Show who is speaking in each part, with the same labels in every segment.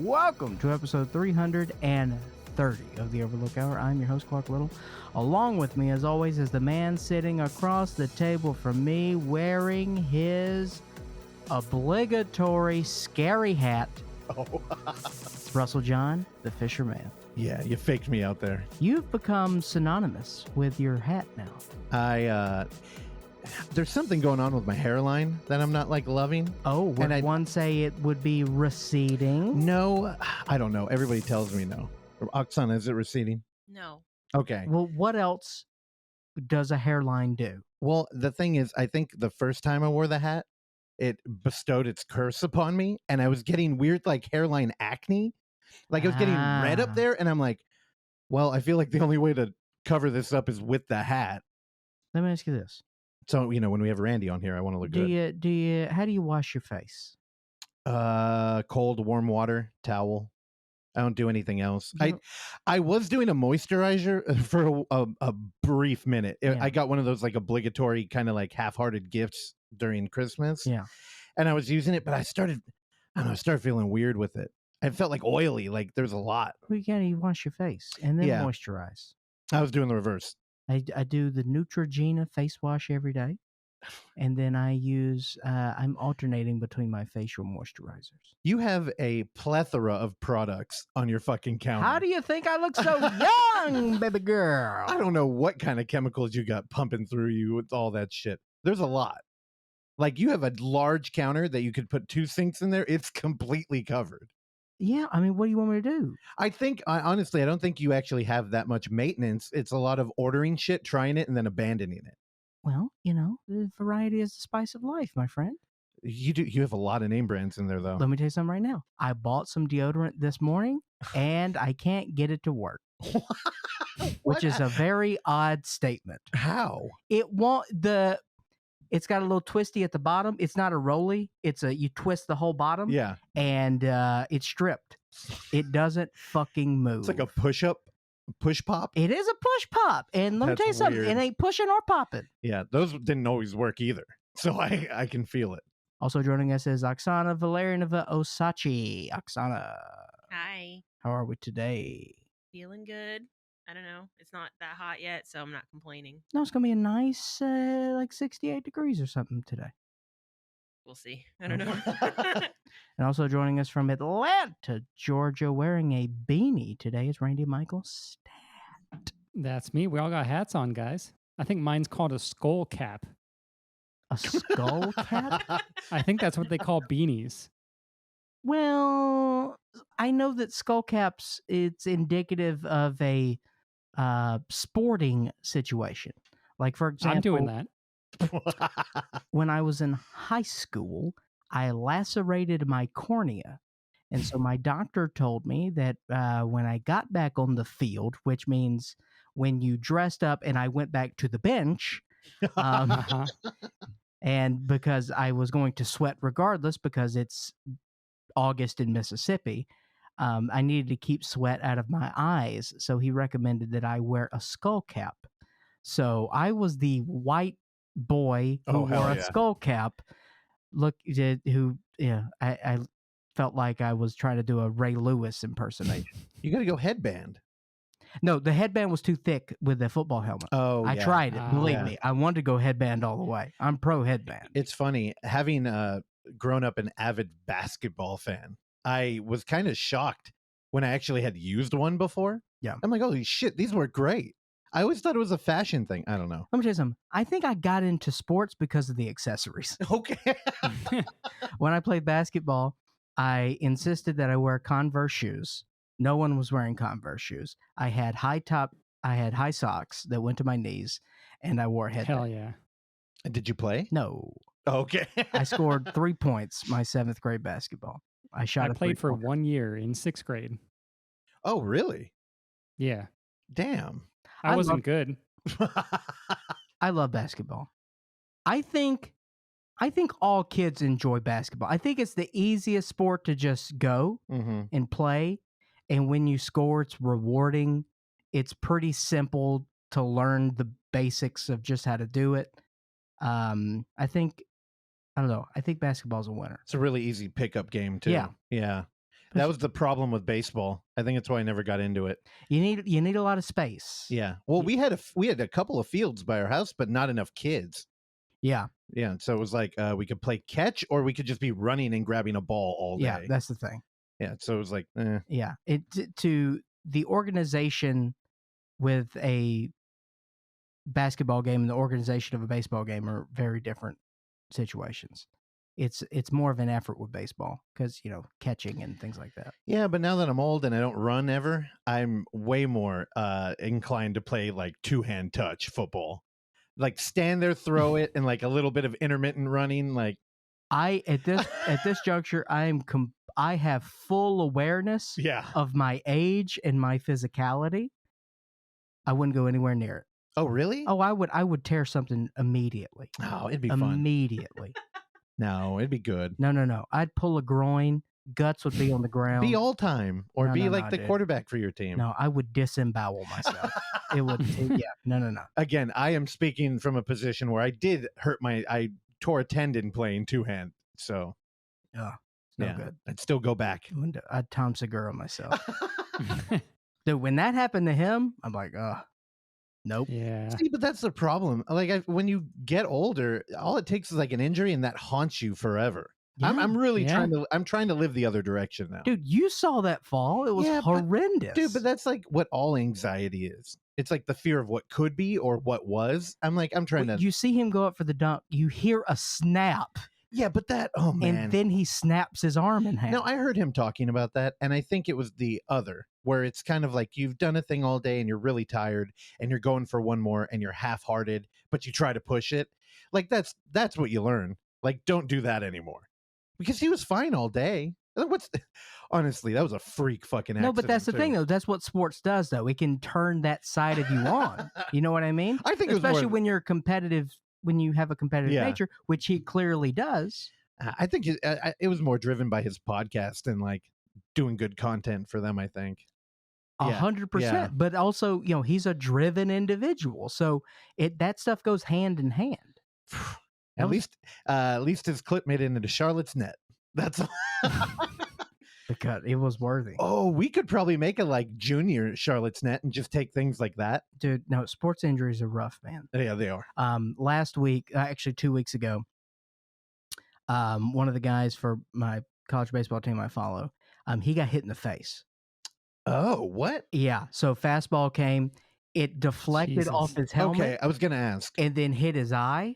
Speaker 1: Welcome to episode 330 of the Overlook Hour. I'm your host, Clark Little. Along with me, as always, is the man sitting across the table from me wearing his obligatory scary hat.
Speaker 2: Oh.
Speaker 1: It's Russell John, the Fisherman.
Speaker 2: Yeah, you faked me out there.
Speaker 1: You've become synonymous with your hat now.
Speaker 2: There's something going on with my hairline that I'm not loving.
Speaker 1: Oh, would one say it would be receding?
Speaker 2: No, I don't know. Everybody tells me no. Oksana, is it receding?
Speaker 3: No.
Speaker 2: Okay.
Speaker 1: Well, what else does a hairline do?
Speaker 2: Well, the thing is, I think the first time I wore the hat, it bestowed its curse upon me, and I was getting weird hairline acne. I was getting red up there, and I'm like, well, I feel like the only way to cover this up is with the hat.
Speaker 1: Let me ask you this.
Speaker 2: So, when we have Randy on here, I want to look good.
Speaker 1: How do you wash your face?
Speaker 2: Cold, warm water, towel. I don't do anything else. I was doing a moisturizer for a brief minute.
Speaker 1: Yeah.
Speaker 2: I got one of those obligatory kind of half-hearted gifts during Christmas.
Speaker 1: Yeah.
Speaker 2: And I was using it, but I started feeling weird with it. It felt oily, there's a lot.
Speaker 1: Well, you wash your face and then moisturize.
Speaker 2: I was doing the reverse.
Speaker 1: I do the Neutrogena face wash every day. And then I use, I'm alternating between my facial moisturizers.
Speaker 2: You have a plethora of products on your fucking counter.
Speaker 1: How do you think I look so young, baby girl?
Speaker 2: I don't know what kind of chemicals you got pumping through you with all that shit. There's a lot. You have a large counter that you could put 2 sinks in there. It's completely covered.
Speaker 1: Yeah, what do you want me to do?
Speaker 2: I think, honestly, I don't think you actually have that much maintenance. It's a lot of ordering shit, trying it, and then abandoning it.
Speaker 1: Well, the variety is the spice of life, my friend.
Speaker 2: You have a lot of name brands in there, though.
Speaker 1: Let me tell you something right now. I bought some deodorant this morning, and I can't get it to work. Which is a very odd statement.
Speaker 2: How?
Speaker 1: It's got a little twisty at the bottom. It's not a rolly. You twist the whole bottom.
Speaker 2: Yeah.
Speaker 1: And it's stripped. It doesn't fucking move.
Speaker 2: It's like a push pop.
Speaker 1: It is a push pop. And let me tell you something.
Speaker 2: Weird.
Speaker 1: It ain't pushing or popping.
Speaker 2: Yeah, those didn't always work either. So I can feel it.
Speaker 1: Also joining us is Oksana Valerianova Osachi. Oksana.
Speaker 3: Hi.
Speaker 1: How are we today?
Speaker 3: Feeling good. I don't know. It's not that hot yet, so I'm not complaining.
Speaker 1: No, it's going to be a nice 68 degrees or something today.
Speaker 3: We'll see. I don't know.
Speaker 1: And also joining us from Atlanta, Georgia, wearing a beanie today is Randy Michael Stat.
Speaker 4: That's me. We all got hats on, guys. I think mine's called a skull cap.
Speaker 1: A skull cap?
Speaker 4: I think that's what they call beanies.
Speaker 1: Well, I know that skull caps, it's indicative of a sporting situation. For example,
Speaker 4: I'm doing that.
Speaker 1: When I was in high school, I lacerated my cornea. And so my doctor told me that when I got back on the field, which means when you dressed up and I went back to the bench, and because I was going to sweat regardless because it's August in Mississippi, I needed to keep sweat out of my eyes. So he recommended that I wear a skull cap. So I was the white boy who wore a skull cap. I felt like I was trying to do a Ray Lewis impersonation.
Speaker 2: You got to go headband.
Speaker 1: No, the headband was too thick with the football helmet.
Speaker 2: Oh,
Speaker 1: I tried it. Believe me, I wanted to go headband all the way. I'm pro headband.
Speaker 2: It's funny, having grown up an avid basketball fan, I was kind of shocked when I actually had used one before.
Speaker 1: Yeah.
Speaker 2: I'm like, holy shit, these work great. I always thought it was a fashion thing. I don't know.
Speaker 1: Let me tell you something. I think I got into sports because of the accessories.
Speaker 2: Okay.
Speaker 1: When I played basketball, I insisted that I wear Converse shoes. No one was wearing Converse shoes. I had high socks that went to my knees, and I wore a headband.
Speaker 4: Hell yeah.
Speaker 2: Did you play?
Speaker 1: No.
Speaker 2: Okay.
Speaker 1: I scored 3 points my 7th grade basketball. I
Speaker 4: played for 1 year in 6th grade.
Speaker 2: Oh, really?
Speaker 4: Yeah.
Speaker 2: Damn.
Speaker 4: I wasn't good.
Speaker 1: I love basketball. I think all kids enjoy basketball. I think it's the easiest sport to just go and play. And when you score, it's rewarding. It's pretty simple to learn the basics of just how to do it. I think basketball's a winner.
Speaker 2: It's a really easy pickup game, too.
Speaker 1: Yeah.
Speaker 2: Yeah. That was the problem with baseball. I think that's why I never got into it.
Speaker 1: You need a lot of space.
Speaker 2: Yeah. Well, we had a couple of fields by our house, but not enough kids.
Speaker 1: Yeah.
Speaker 2: Yeah. So it was like we could play catch, or we could just be running and grabbing a ball all day.
Speaker 1: Yeah, that's the thing.
Speaker 2: Yeah. So it was like,
Speaker 1: Yeah. To the organization with a basketball game and the organization of a baseball game are very different situations. It's more of an effort with baseball because, catching and things like that.
Speaker 2: Yeah, but now that I'm old and I don't run ever, I'm way more inclined to play like two-hand touch football. Like stand there, throw it, and like a little bit of intermittent running. Like
Speaker 1: at this juncture, I have full awareness of my age and my physicality. I wouldn't go anywhere near it.
Speaker 2: Oh, really?
Speaker 1: Oh, I would tear something immediately.
Speaker 2: Oh, it'd be fun.
Speaker 1: Immediately.
Speaker 2: No, it'd be good.
Speaker 1: No. I'd pull a groin. Guts would be on the ground.
Speaker 2: Be all time, or be like the
Speaker 1: dude.
Speaker 2: Quarterback for your team.
Speaker 1: No, I would disembowel myself. It would. No.
Speaker 2: Again, I am speaking from a position where I did I tore a tendon playing two-hand. So,
Speaker 1: no good.
Speaker 2: I'd still go back.
Speaker 1: I'd Tom Segura myself. Dude, when that happened to him, I'm like, nope.
Speaker 4: Yeah.
Speaker 2: See, but that's the problem. Like when you get older, all it takes is like an injury, and that haunts you forever.
Speaker 1: Yeah.
Speaker 2: I'm really trying to live the other direction now.
Speaker 1: Dude, you saw that fall. It was horrendous.
Speaker 2: But that's like what all anxiety is. It's like the fear of what could be or what was. I'm trying to.
Speaker 1: You see him go up for the dunk. You hear a snap.
Speaker 2: Yeah, but oh man.
Speaker 1: And then he snaps his arm in half.
Speaker 2: No, I heard him talking about that, and I think it was the other, where it's kind of like you've done a thing all day and you're really tired and you're going for one more and you're half-hearted, but you try to push it. Like that's what you learn. Like, don't do that anymore. Because he was fine all day. Honestly, that was a freak fucking accident.
Speaker 1: No, but that's the thing, though. That's what sports does, though. It can turn that side of you on. You know what I mean?
Speaker 2: I think
Speaker 1: especially when you're competitive, when you have a competitive nature, which he clearly does.
Speaker 2: I think it was more driven by his podcast and like doing good content for them, I think.
Speaker 1: 100%. But also, he's a driven individual. So that stuff goes hand in hand.
Speaker 2: At least his clip made it into Charlotte's net. That's
Speaker 1: because it was worthy.
Speaker 2: Oh, we could probably make a like junior Charlotte's net and just take things like that.
Speaker 1: Dude, no, sports injuries are rough, man.
Speaker 2: Yeah, they are.
Speaker 1: Last week, actually 2 weeks ago, one of the guys for my college baseball team I follow, he got hit in the face.
Speaker 2: Oh, what?
Speaker 1: Yeah. So fastball came, it deflected off his helmet.
Speaker 2: Okay, I was gonna ask.
Speaker 1: And then hit his eye.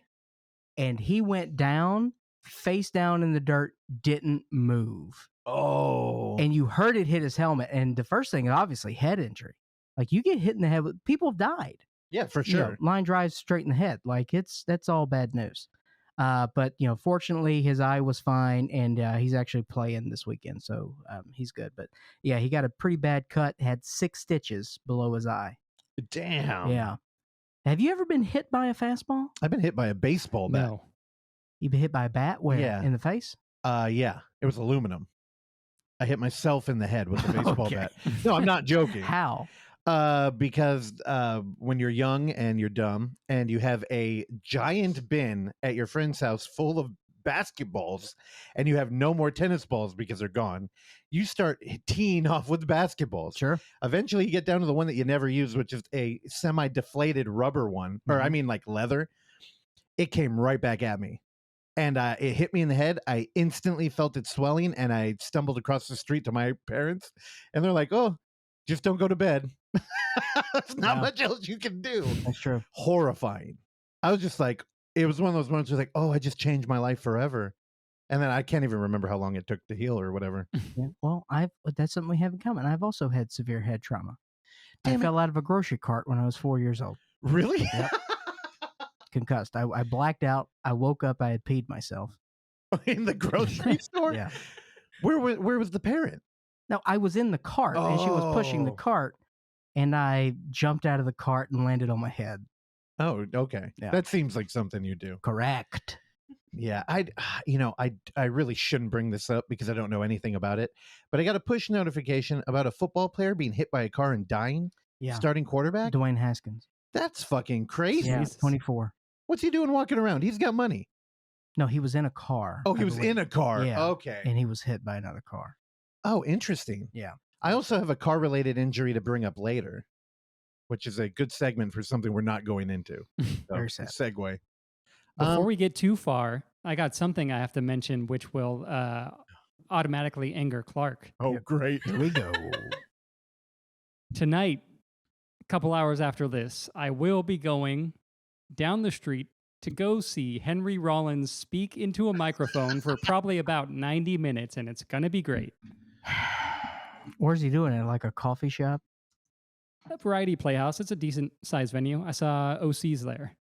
Speaker 1: And he went down, face down in the dirt, didn't move.
Speaker 2: Oh.
Speaker 1: And you heard it hit his helmet. And the first thing, obviously, head injury. Like, you get hit in the head. People have died.
Speaker 2: Yeah, for sure.
Speaker 1: Line drives straight in the head. Like, that's all bad news. But, fortunately, his eye was fine. And he's actually playing this weekend. So he's good. But, yeah, he got a pretty bad cut. Had 6 stitches below his eye.
Speaker 2: Damn.
Speaker 1: Yeah. Have you ever been hit by a fastball?
Speaker 2: I've been hit by a baseball bat.
Speaker 4: No.
Speaker 1: You've been hit by a bat? Where?
Speaker 2: Yeah.
Speaker 1: In the face?
Speaker 2: Yeah. It was aluminum. I hit myself in the head with a baseball bat. No, I'm not joking.
Speaker 1: How?
Speaker 2: Because when you're young and you're dumb and you have a giant bin at your friend's house full of basketballs and you have no more tennis balls because they're gone, you start teeing off with basketballs.
Speaker 1: Sure.
Speaker 2: Eventually you get down to the one that you never use, which is a semi-deflated rubber one, or I mean like leather. It came right back at me. And it hit me in the head. I instantly felt it swelling, and I stumbled across the street to my parents, and they're like, "Oh, just don't go to bed." There's not much else you can do.
Speaker 1: That's true.
Speaker 2: Horrifying. I was just like, it was one of those moments where like, oh, I just changed my life forever. And then I can't even remember how long it took to heal or whatever.
Speaker 1: Yeah, well, that's something we have in common. I've also had severe head trauma. I fell out of a grocery cart when I was 4 years old.
Speaker 2: Really?
Speaker 1: Yep. Concussed. I blacked out. I woke up. I had peed myself.
Speaker 2: In the grocery store?
Speaker 1: Yeah.
Speaker 2: Where was the parent?
Speaker 1: No, I was in the cart, and she was pushing the cart, and I jumped out of the cart and landed on my head.
Speaker 2: Oh, okay.
Speaker 1: Yeah.
Speaker 2: That seems like something you do.
Speaker 1: Correct.
Speaker 2: Yeah, I really shouldn't bring this up because I don't know anything about it, but I got a push notification about a football player being hit by a car and dying.
Speaker 1: Yeah.
Speaker 2: Starting quarterback.
Speaker 1: Dwayne Haskins.
Speaker 2: That's fucking crazy.
Speaker 1: Yeah, 24.
Speaker 2: What's he doing walking around? He's got money.
Speaker 1: No, he was in a car.
Speaker 2: Oh, he was in a car.
Speaker 1: Yeah.
Speaker 2: Okay.
Speaker 1: And he was hit by another car.
Speaker 2: Oh, interesting.
Speaker 1: Yeah.
Speaker 2: I also have a car-related injury to bring up later, which is a good segment for something we're not going into. So,
Speaker 1: Very sad.
Speaker 2: Segue.
Speaker 4: Before we get too far, I got something I have to mention, which will automatically anger Clark.
Speaker 2: Oh, great.
Speaker 1: Here we go.
Speaker 4: Tonight, a couple hours after this, I will be going down the street to go see Henry Rollins speak into a microphone for probably about 90 minutes, and it's going to be great.
Speaker 1: Where's he doing it? Like a coffee shop?
Speaker 4: A Variety Playhouse. It's a decent sized venue. I saw OCs there.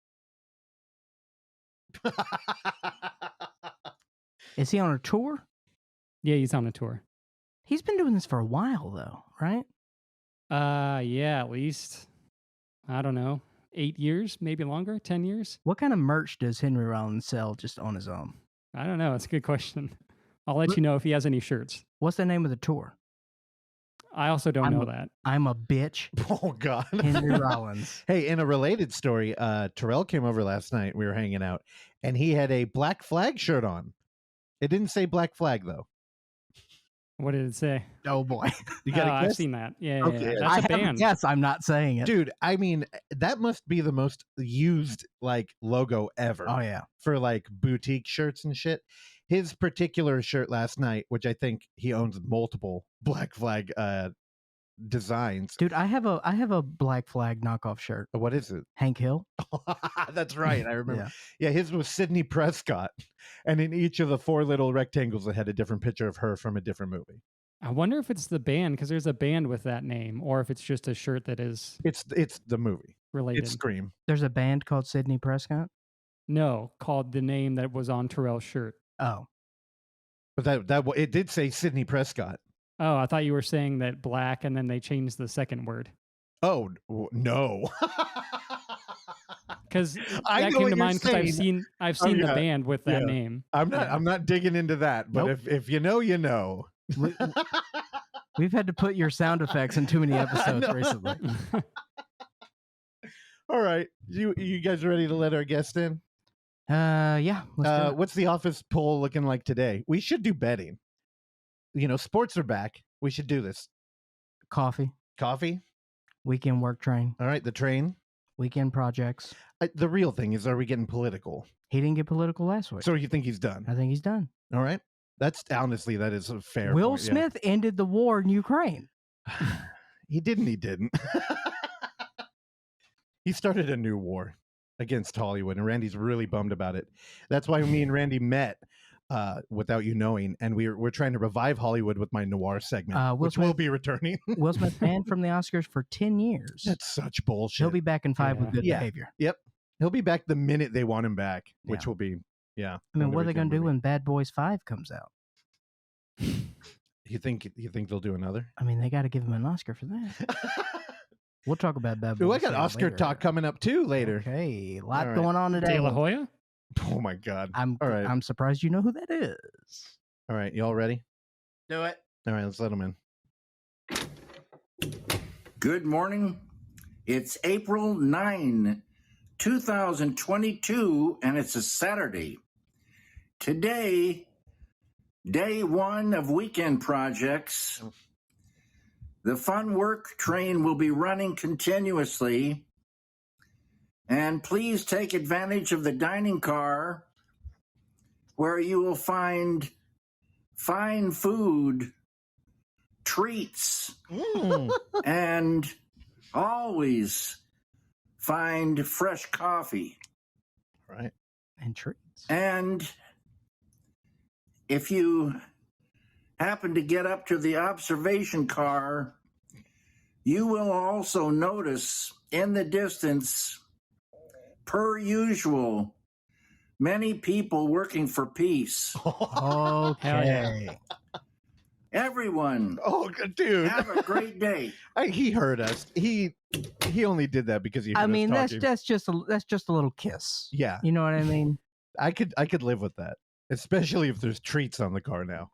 Speaker 1: Is he on a tour?
Speaker 4: Yeah, he's on a tour.
Speaker 1: He's been doing this for a while, though, right?
Speaker 4: Yeah, at least, I don't know, 8 years, maybe longer, 10 years.
Speaker 1: What kind of merch does Henry Rollins sell just on his own?
Speaker 4: I don't know. It's a good question. I'll let you know if he has any shirts.
Speaker 1: What's the name of the tour?
Speaker 4: I also don't know that.
Speaker 1: I'm a bitch.
Speaker 2: Oh, God.
Speaker 1: Henry Rollins.
Speaker 2: Hey, in a related story, Terrell came over last night. We were hanging out, and he had a Black Flag shirt on. It didn't say Black Flag, though.
Speaker 4: What did it say?
Speaker 1: Oh, boy.
Speaker 2: You got
Speaker 4: I've
Speaker 2: guess?
Speaker 4: seen that. Yeah,
Speaker 2: Okay.
Speaker 4: yeah. That's a band.
Speaker 1: Yes, I'm not saying it.
Speaker 2: Dude, I mean, that must be the most used, like, logo ever.
Speaker 1: Oh, yeah.
Speaker 2: For, like, boutique shirts and shit. His particular shirt last night, which I think he owns multiple Black Flag designs.
Speaker 1: Dude, I have a Black Flag knockoff shirt.
Speaker 2: What is it?
Speaker 1: Hank Hill.
Speaker 2: That's right. I remember.
Speaker 1: Yeah.
Speaker 2: Yeah, his was Sidney Prescott. And in each of the 4 little rectangles, it had a different picture of her from a different movie.
Speaker 4: I wonder if it's the band, because there's a band with that name, or if it's just a shirt that is
Speaker 2: It's the movie.
Speaker 4: related.
Speaker 2: It's Scream.
Speaker 1: There's a band called Sidney Prescott.
Speaker 4: No, called the name that was on Terrell's shirt.
Speaker 1: Oh.
Speaker 2: But that it did say Sidney Prescott.
Speaker 4: Oh, I thought you were saying that black, and then they changed the second word.
Speaker 2: Oh, no.
Speaker 4: Because
Speaker 2: I
Speaker 4: that
Speaker 2: know
Speaker 4: came
Speaker 2: what
Speaker 4: to
Speaker 2: you're
Speaker 4: mind because
Speaker 2: saying.
Speaker 4: I've seen
Speaker 2: yeah,
Speaker 4: the band with that
Speaker 2: yeah.
Speaker 4: name.
Speaker 2: I'm not digging into that, but
Speaker 1: Nope.
Speaker 2: if you know, you know.
Speaker 1: We've had to put your sound effects in too many episodes
Speaker 2: know.
Speaker 1: recently.
Speaker 2: All right. You guys ready to let our guest in?
Speaker 1: Yeah. Let's do it.
Speaker 2: What's the office poll looking like today? We should do betting. You know, sports are back. We should do this.
Speaker 1: Coffee.
Speaker 2: Coffee?
Speaker 1: Weekend work train.
Speaker 2: All right, the train.
Speaker 1: Weekend projects.
Speaker 2: The real thing is, are we getting political?
Speaker 1: He didn't get political last week.
Speaker 2: So you think he's done?
Speaker 1: I think he's done.
Speaker 2: All right. That's honestly, that is a fair
Speaker 1: Will
Speaker 2: point, yeah.
Speaker 1: Smith ended the war in Ukraine.
Speaker 2: He didn't. He started a new war against Hollywood, and Randy's really bummed about it. That's why me and Randy met without you knowing, and we're trying to revive Hollywood with my noir segment, which will be returning.
Speaker 1: Will Smith banned from the Oscars for 10 years.
Speaker 2: That's such bullshit.
Speaker 1: He'll be back in 5 with good
Speaker 2: Yeah.
Speaker 1: behavior.
Speaker 2: Yep. He'll be back the minute they want him back, which will be,
Speaker 1: I mean, what are they going to do when Bad Boys 5 comes out?
Speaker 2: You think they'll do another?
Speaker 1: I mean, they got to give him an Oscar for that. We'll talk about Bad Boys.
Speaker 2: Ooh, I got Oscar
Speaker 1: later.
Speaker 2: talk coming up too later.
Speaker 1: Okay, a lot
Speaker 2: All right.
Speaker 1: going on today.
Speaker 4: De La Hoya?
Speaker 2: Oh my God.
Speaker 1: I'm
Speaker 2: All right.
Speaker 1: I'm surprised you know who that is.
Speaker 2: All right, y'all ready?
Speaker 1: Do it.
Speaker 2: All right, let's let them in.
Speaker 5: Good morning. It's April 9, 2022, and it's a Saturday. Today, day 1 of weekend projects. The fun work train will be running continuously. And please take advantage of the dining car where you will find fine food, treats, and always find fresh coffee.
Speaker 2: Right.
Speaker 1: And treats.
Speaker 5: And if you happen to get up to the observation car, you will also notice in the distance, per usual, many people working for peace.
Speaker 1: Okay.
Speaker 5: Everyone,
Speaker 2: Oh, dude.
Speaker 5: have a great day.
Speaker 2: He heard us. He only did that because he heard
Speaker 1: I mean,
Speaker 2: us
Speaker 1: that's
Speaker 2: talking.
Speaker 1: that's just a little kiss.
Speaker 2: Yeah.
Speaker 1: You know what I mean?
Speaker 2: I could live with that, especially if there's treats on the car now.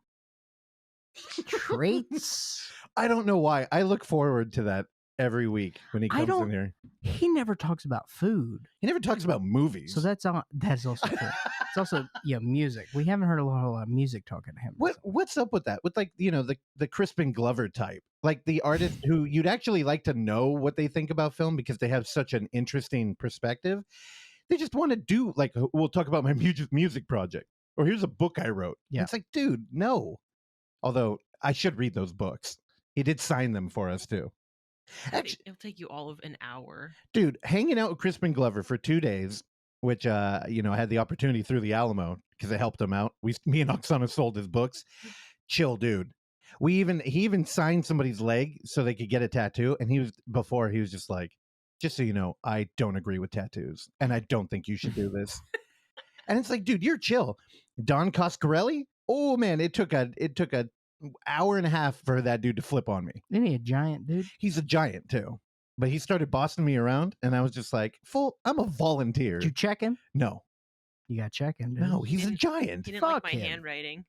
Speaker 1: Treats.
Speaker 2: I don't know why. I look forward to that every week when he comes in here.
Speaker 1: He never talks about food.
Speaker 2: He never talks about movies.
Speaker 1: So that's also true. It's It's also music. We haven't heard a lot of music talking to him.
Speaker 2: What's up with that? With like the Crispin Glover type, like the artist who you'd actually like to know what they think about film because they have such an interesting perspective. They just want to do like, we'll talk about my music project, or here's a book I wrote.
Speaker 1: Yeah.
Speaker 2: It's like, dude, no. Although I should read those books. He did sign them for us too. Actually,
Speaker 3: It'll take you all of an hour.
Speaker 2: dude, hanging out with Crispin Glover for 2 days, which I had the opportunity through the Alamo because it helped him out. Me and Oksana sold his books. Chill, dude. He even signed somebody's leg so they could get a tattoo. And he was just like, just so you know, I don't agree with tattoos, and I don't think you should do this. And it's like, dude, you're chill. Don Coscarelli. Oh man, it took a hour and a half for that dude to flip on me.
Speaker 1: Isn't he a giant dude?
Speaker 2: He's a giant too, but he started bossing me around, and I was just like, I'm a volunteer.
Speaker 1: Did you check him?
Speaker 2: No,
Speaker 1: You got to check him, dude.
Speaker 2: no, he's a giant.
Speaker 3: He didn't like
Speaker 1: Fuck
Speaker 3: my
Speaker 1: him.
Speaker 3: handwriting.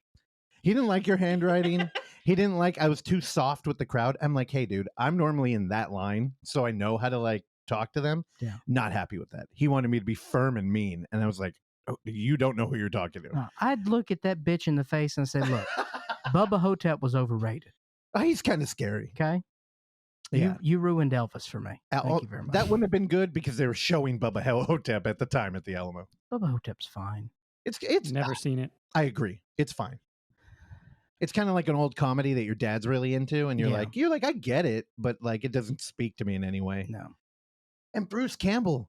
Speaker 2: He didn't like your handwriting. He didn't like I was too soft with the crowd. I'm like, hey, dude, I'm normally in that line, so I know how to like talk to them.
Speaker 1: Yeah.
Speaker 2: Not happy with that. He wanted me to be firm and mean, and I was like, oh, you don't know who you're talking to.
Speaker 1: I'd look at that bitch in the face and say, look, Bubba Hotep was overrated.
Speaker 2: Oh, he's kind of scary.
Speaker 1: Okay?
Speaker 2: Yeah.
Speaker 1: You ruined Elvis for me. Thank you very much.
Speaker 2: That wouldn't have been good because they were showing Bubba Hotep at the time at the Alamo.
Speaker 1: Bubba Hotep's fine.
Speaker 2: It's
Speaker 4: Never seen it.
Speaker 2: I agree. It's fine. It's kind of like an old comedy that your dad's really into, and you're like, I get it, but like it doesn't speak to me in any way.
Speaker 1: No.
Speaker 2: And Bruce Campbell,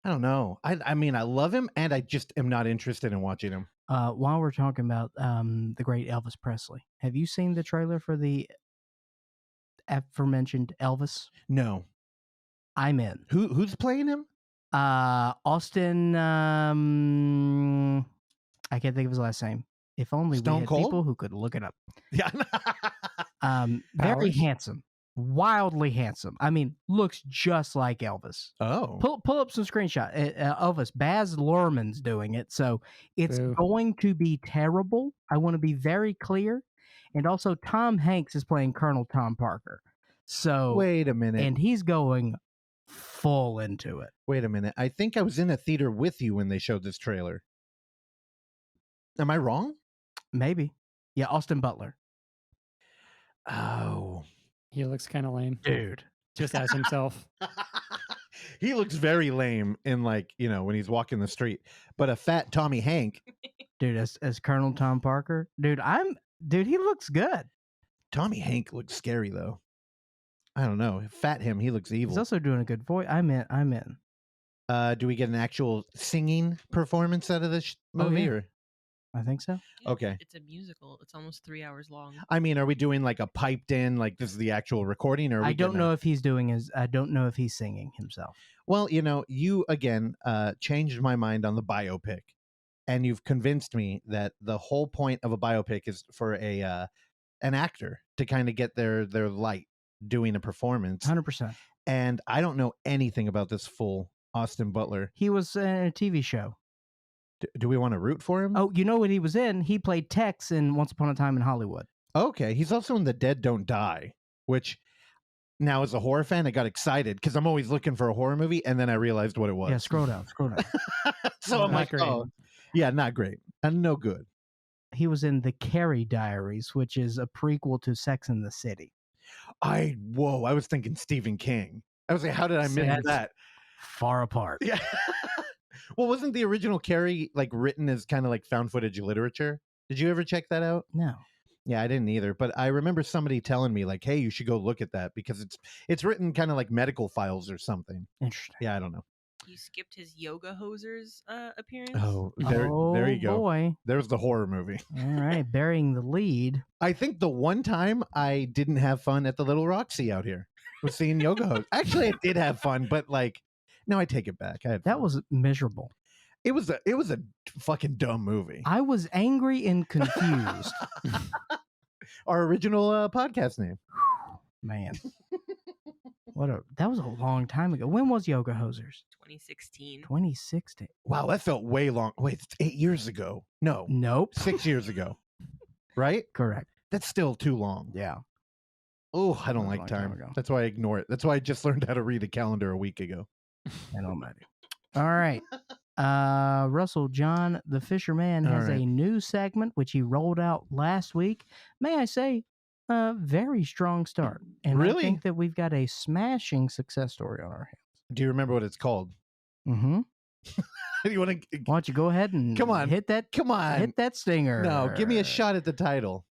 Speaker 2: I don't know. I mean, I love him, and I just am not interested in watching him.
Speaker 1: While we're talking about the great Elvis Presley, have you seen the trailer for the aforementioned Elvis?
Speaker 2: No.
Speaker 1: I'm in.
Speaker 2: Who's playing him?
Speaker 1: Austin. I can't think of his last name. If only
Speaker 2: Stone
Speaker 1: we had
Speaker 2: Cold?
Speaker 1: people who could look it up.
Speaker 2: Yeah.
Speaker 1: Very
Speaker 4: Powers?
Speaker 1: handsome, wildly handsome. I mean, looks just like Elvis.
Speaker 2: Oh.
Speaker 1: Pull up some screenshot. Elvis, Baz Luhrmann's doing it, so it's
Speaker 4: Boo.
Speaker 1: going to be terrible. I want to be very clear. And also, Tom Hanks is playing Colonel Tom Parker. So
Speaker 2: Wait a minute.
Speaker 1: and he's going full into it.
Speaker 2: Wait a minute. I think I was in a theater with you when they showed this trailer. Am I wrong?
Speaker 1: Maybe, yeah. Austin Butler,
Speaker 2: Oh.
Speaker 4: He looks kind of lame,
Speaker 1: dude.
Speaker 4: just as himself.
Speaker 2: He looks very lame in like, when he's walking the street. But a fat Tommy Hank,
Speaker 1: Dude, as Colonel Tom Parker, dude, he looks good.
Speaker 2: Tommy Hank looks scary though. I don't know. Fat him, he looks
Speaker 1: He's
Speaker 2: evil.
Speaker 1: also doing a good voice. I'm in.
Speaker 2: Do we get an actual singing performance out of this movie?
Speaker 1: yeah.
Speaker 2: Or
Speaker 1: I think so.
Speaker 3: Yeah,
Speaker 2: Okay.
Speaker 3: It's a musical. It's almost 3 hours long.
Speaker 2: I mean, are we doing like a piped in, like this is the actual recording? Or are we
Speaker 1: I don't
Speaker 2: getting
Speaker 1: know if he's I don't know if he's singing himself.
Speaker 2: Well, you again changed my mind on the biopic, and you've convinced me that the whole point of a biopic is for an actor to kind of get their light doing a performance.
Speaker 1: 100%.
Speaker 2: And I don't know anything about this fool, Austin Butler.
Speaker 1: He was in a TV show.
Speaker 2: Do we want to root for him?
Speaker 1: Oh, you know what he was in? He played Tex in Once Upon a Time in Hollywood.
Speaker 2: Okay. He's also in The Dead Don't Die, which now as a horror fan, I got excited because I'm always looking for a horror movie, and then I realized what it was.
Speaker 1: Yeah, scroll down.
Speaker 2: So I'm
Speaker 4: Not
Speaker 2: like,
Speaker 4: great.
Speaker 2: oh, yeah, not great. And no good.
Speaker 1: He was in The Carrie Diaries, which is a prequel to Sex and the City.
Speaker 2: I was thinking Stephen King. I was like, how did I miss
Speaker 1: That's
Speaker 2: that?
Speaker 1: Far apart.
Speaker 2: Yeah. Well, wasn't the original Carrie like written as kind of like found footage literature? Did you ever check that out?
Speaker 1: No.
Speaker 2: Yeah, I didn't either. But I remember somebody telling me like, hey, you should go look at that because it's written kind of like medical files or something.
Speaker 1: Interesting.
Speaker 2: Yeah, I don't know.
Speaker 3: You skipped his Yoga Hosers appearance.
Speaker 2: Oh, there you go.
Speaker 1: Boy.
Speaker 2: There's the horror movie.
Speaker 1: All right, burying the lead.
Speaker 2: I think the one time I didn't have fun at the Little Roxy out here was seeing Yoga Hose. Actually, I did have fun, but like, no, I take it back. I had
Speaker 1: That
Speaker 2: fun.
Speaker 1: was miserable.
Speaker 2: It was a fucking dumb movie.
Speaker 1: I was angry and confused.
Speaker 2: Our original podcast name.
Speaker 1: Man. That was a long time ago. When was Yoga Hosers?
Speaker 3: 2016.
Speaker 1: 2016.
Speaker 2: Wow, that felt way long. Wait, it's 8 years ago. No,
Speaker 1: Nope.
Speaker 2: 6 years ago. Right?
Speaker 1: Correct.
Speaker 2: That's still too long.
Speaker 1: Yeah.
Speaker 2: Oh, I don't
Speaker 1: That was a
Speaker 2: like
Speaker 1: long time
Speaker 2: time.
Speaker 1: ago.
Speaker 2: That's why I ignore it. That's why I just learned how to read a calendar a week ago.
Speaker 1: And almighty. All right. Russell John, the Fisherman, has a new segment which he rolled out last week. May I say, a very strong start. And I think that we've got a smashing success story on our hands.
Speaker 2: Do you remember what it's called?
Speaker 1: Mm-hmm.
Speaker 2: You want to?
Speaker 1: Why don't you go ahead and hit that stinger?
Speaker 2: No, give me a shot at the title.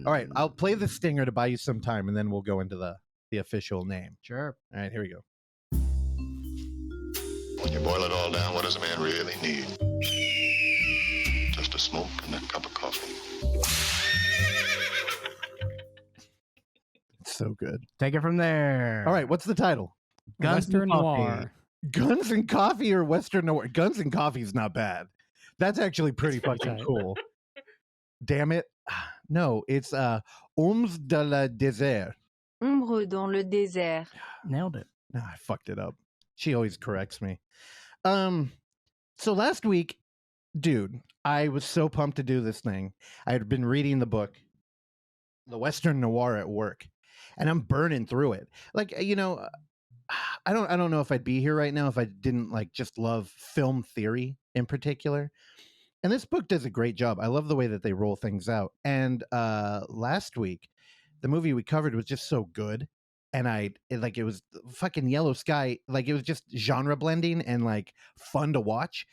Speaker 2: All right, I'll play the stinger to buy you some time, and then we'll go into the official name.
Speaker 1: Sure.
Speaker 2: All right, here we go.
Speaker 6: When you boil it all down, what does a man really need? Just a smoke and a cup of coffee.
Speaker 2: It's so good.
Speaker 1: Take it from there.
Speaker 2: All right, what's the title?
Speaker 4: Western Noir.
Speaker 2: Guns and Coffee or Western Noir? Guns and Coffee is not bad. That's actually pretty fucking cool. Damn it. No, it's Ombre dans le désert.
Speaker 7: Ombre dans le désert.
Speaker 1: Nailed it.
Speaker 2: I fucked it up. She always corrects me. So last week, dude, I was so pumped to do this thing. I had been reading the book, The Western Noir, at work, and I'm burning through it. Like, you know, I don't know if I'd be here right now if I didn't like just love film theory in particular. And this book does a great job. I love the way that they roll things out. And last week, the movie we covered was just so good. And it was fucking Yellow Sky. Like, it was just genre blending and like fun to watch.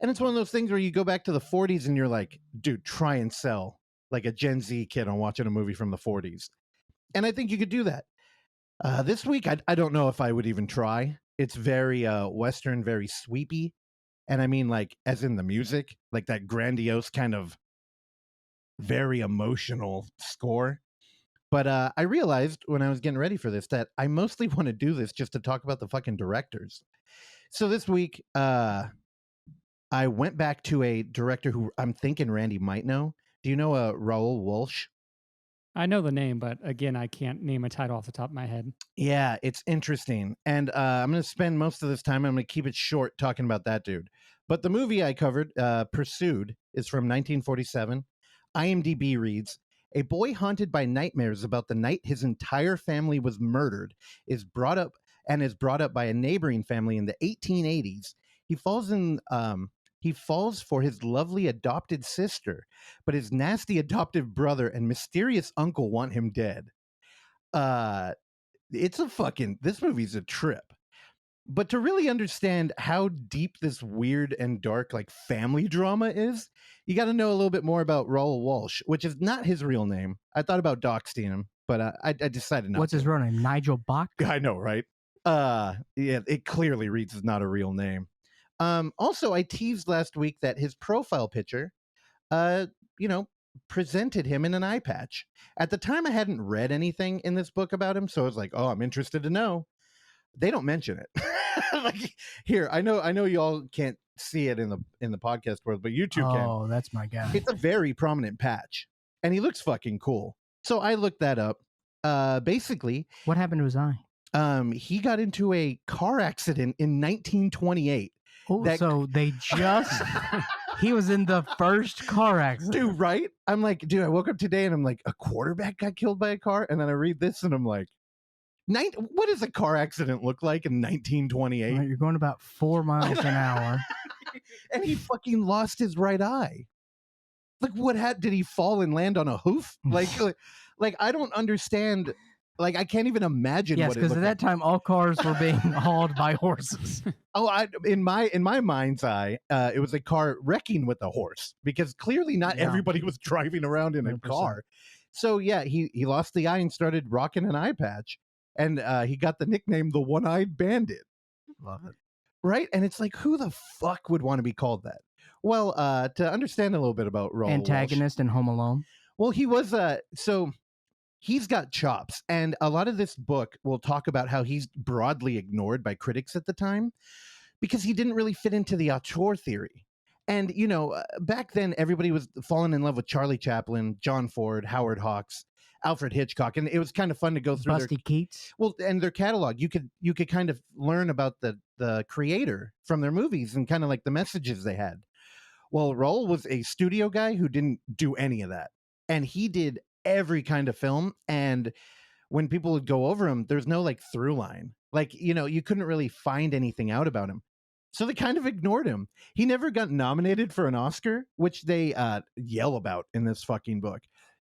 Speaker 2: And it's one of those things where you go back to the 40s and you're like, dude, try and sell like a Gen Z kid on watching a movie from the 40s. And I think you could do that. This week, I don't know if I would even try. It's very Western, very sweepy. And I mean, like, as in the music, like that grandiose kind of very emotional score. But I realized when I was getting ready for this that I mostly want to do this just to talk about the fucking directors. So this week, I went back to a director who I'm thinking Randy might know. Do you know Raoul Walsh?
Speaker 4: I know the name, but again, I can't name a title off the top of my head.
Speaker 2: Yeah, it's interesting. And I'm going to spend most of this time, I'm going to keep it short talking about that dude. But the movie I covered, Pursued, is from 1947. IMDb reads, a boy haunted by nightmares about the night his entire family was murdered is brought up by a neighboring family in the 1880s. He falls for his lovely adopted sister, but his nasty adoptive brother and mysterious uncle want him dead. This movie's a trip. But to really understand how deep this weird and dark like family drama is, you got to know a little bit more about Raoul Walsh, which is not his real name. I thought about doxing him, but I decided not to.
Speaker 1: What's his real name? Nigel Bach?
Speaker 2: I know, right? Yeah, it clearly reads as not a real name. Also, I teased last week that his profile picture, presented him in an eye patch. At the time, I hadn't read anything in this book about him, so I was like, oh, I'm interested to know. They don't mention it. Like, here, I know y'all can't see it in the podcast world, but you two can.
Speaker 1: Oh, that's my guy.
Speaker 2: It's a very prominent patch, and he looks fucking cool. So I looked that up. Basically,
Speaker 1: what happened to his eye?
Speaker 2: He got into a car accident in 1928.
Speaker 1: Oh, so they just he was in the first car accident.
Speaker 2: Dude, right? I'm like, dude, I woke up today and I'm like, a quarterback got killed by a car? And then I read this and I'm like, what does a car accident look like in 1928?
Speaker 1: Well, you're going about 4 miles an hour.
Speaker 2: And he fucking lost his right eye. Like, did he fall and land on a hoof? Like I don't understand. Like, I can't even imagine.
Speaker 1: Yes, because at that time, all cars were being hauled by horses.
Speaker 2: Oh, in my mind's eye, it was a car wrecking with a horse, because clearly not everybody was driving around in 100%. A car. So yeah, he lost the eye and started rocking an eye patch, and he got the nickname the One-Eyed Bandit.
Speaker 1: Love it. Right?
Speaker 2: And it's like, who the fuck would want to be called that? Well, to understand a little bit about Raoul
Speaker 1: antagonist
Speaker 2: Walsh,
Speaker 1: in Home Alone.
Speaker 2: Well, he was he's got chops, and a lot of this book will talk about how he's broadly ignored by critics at the time because he didn't really fit into the auteur theory. And, back then, everybody was falling in love with Charlie Chaplin, John Ford, Howard Hawks, Alfred Hitchcock, and it was kind of fun to go through
Speaker 1: Busty Keats.
Speaker 2: Well, and their catalog. You could kind of learn about the creator from their movies and kind of like the messages they had. Well, Raoul was a studio guy who didn't do any of that, and he did every kind of film. And when people would go over him, there's no like through line. Like, you couldn't really find anything out about him. So they kind of ignored him. He never got nominated for an Oscar, which they yell about in this fucking book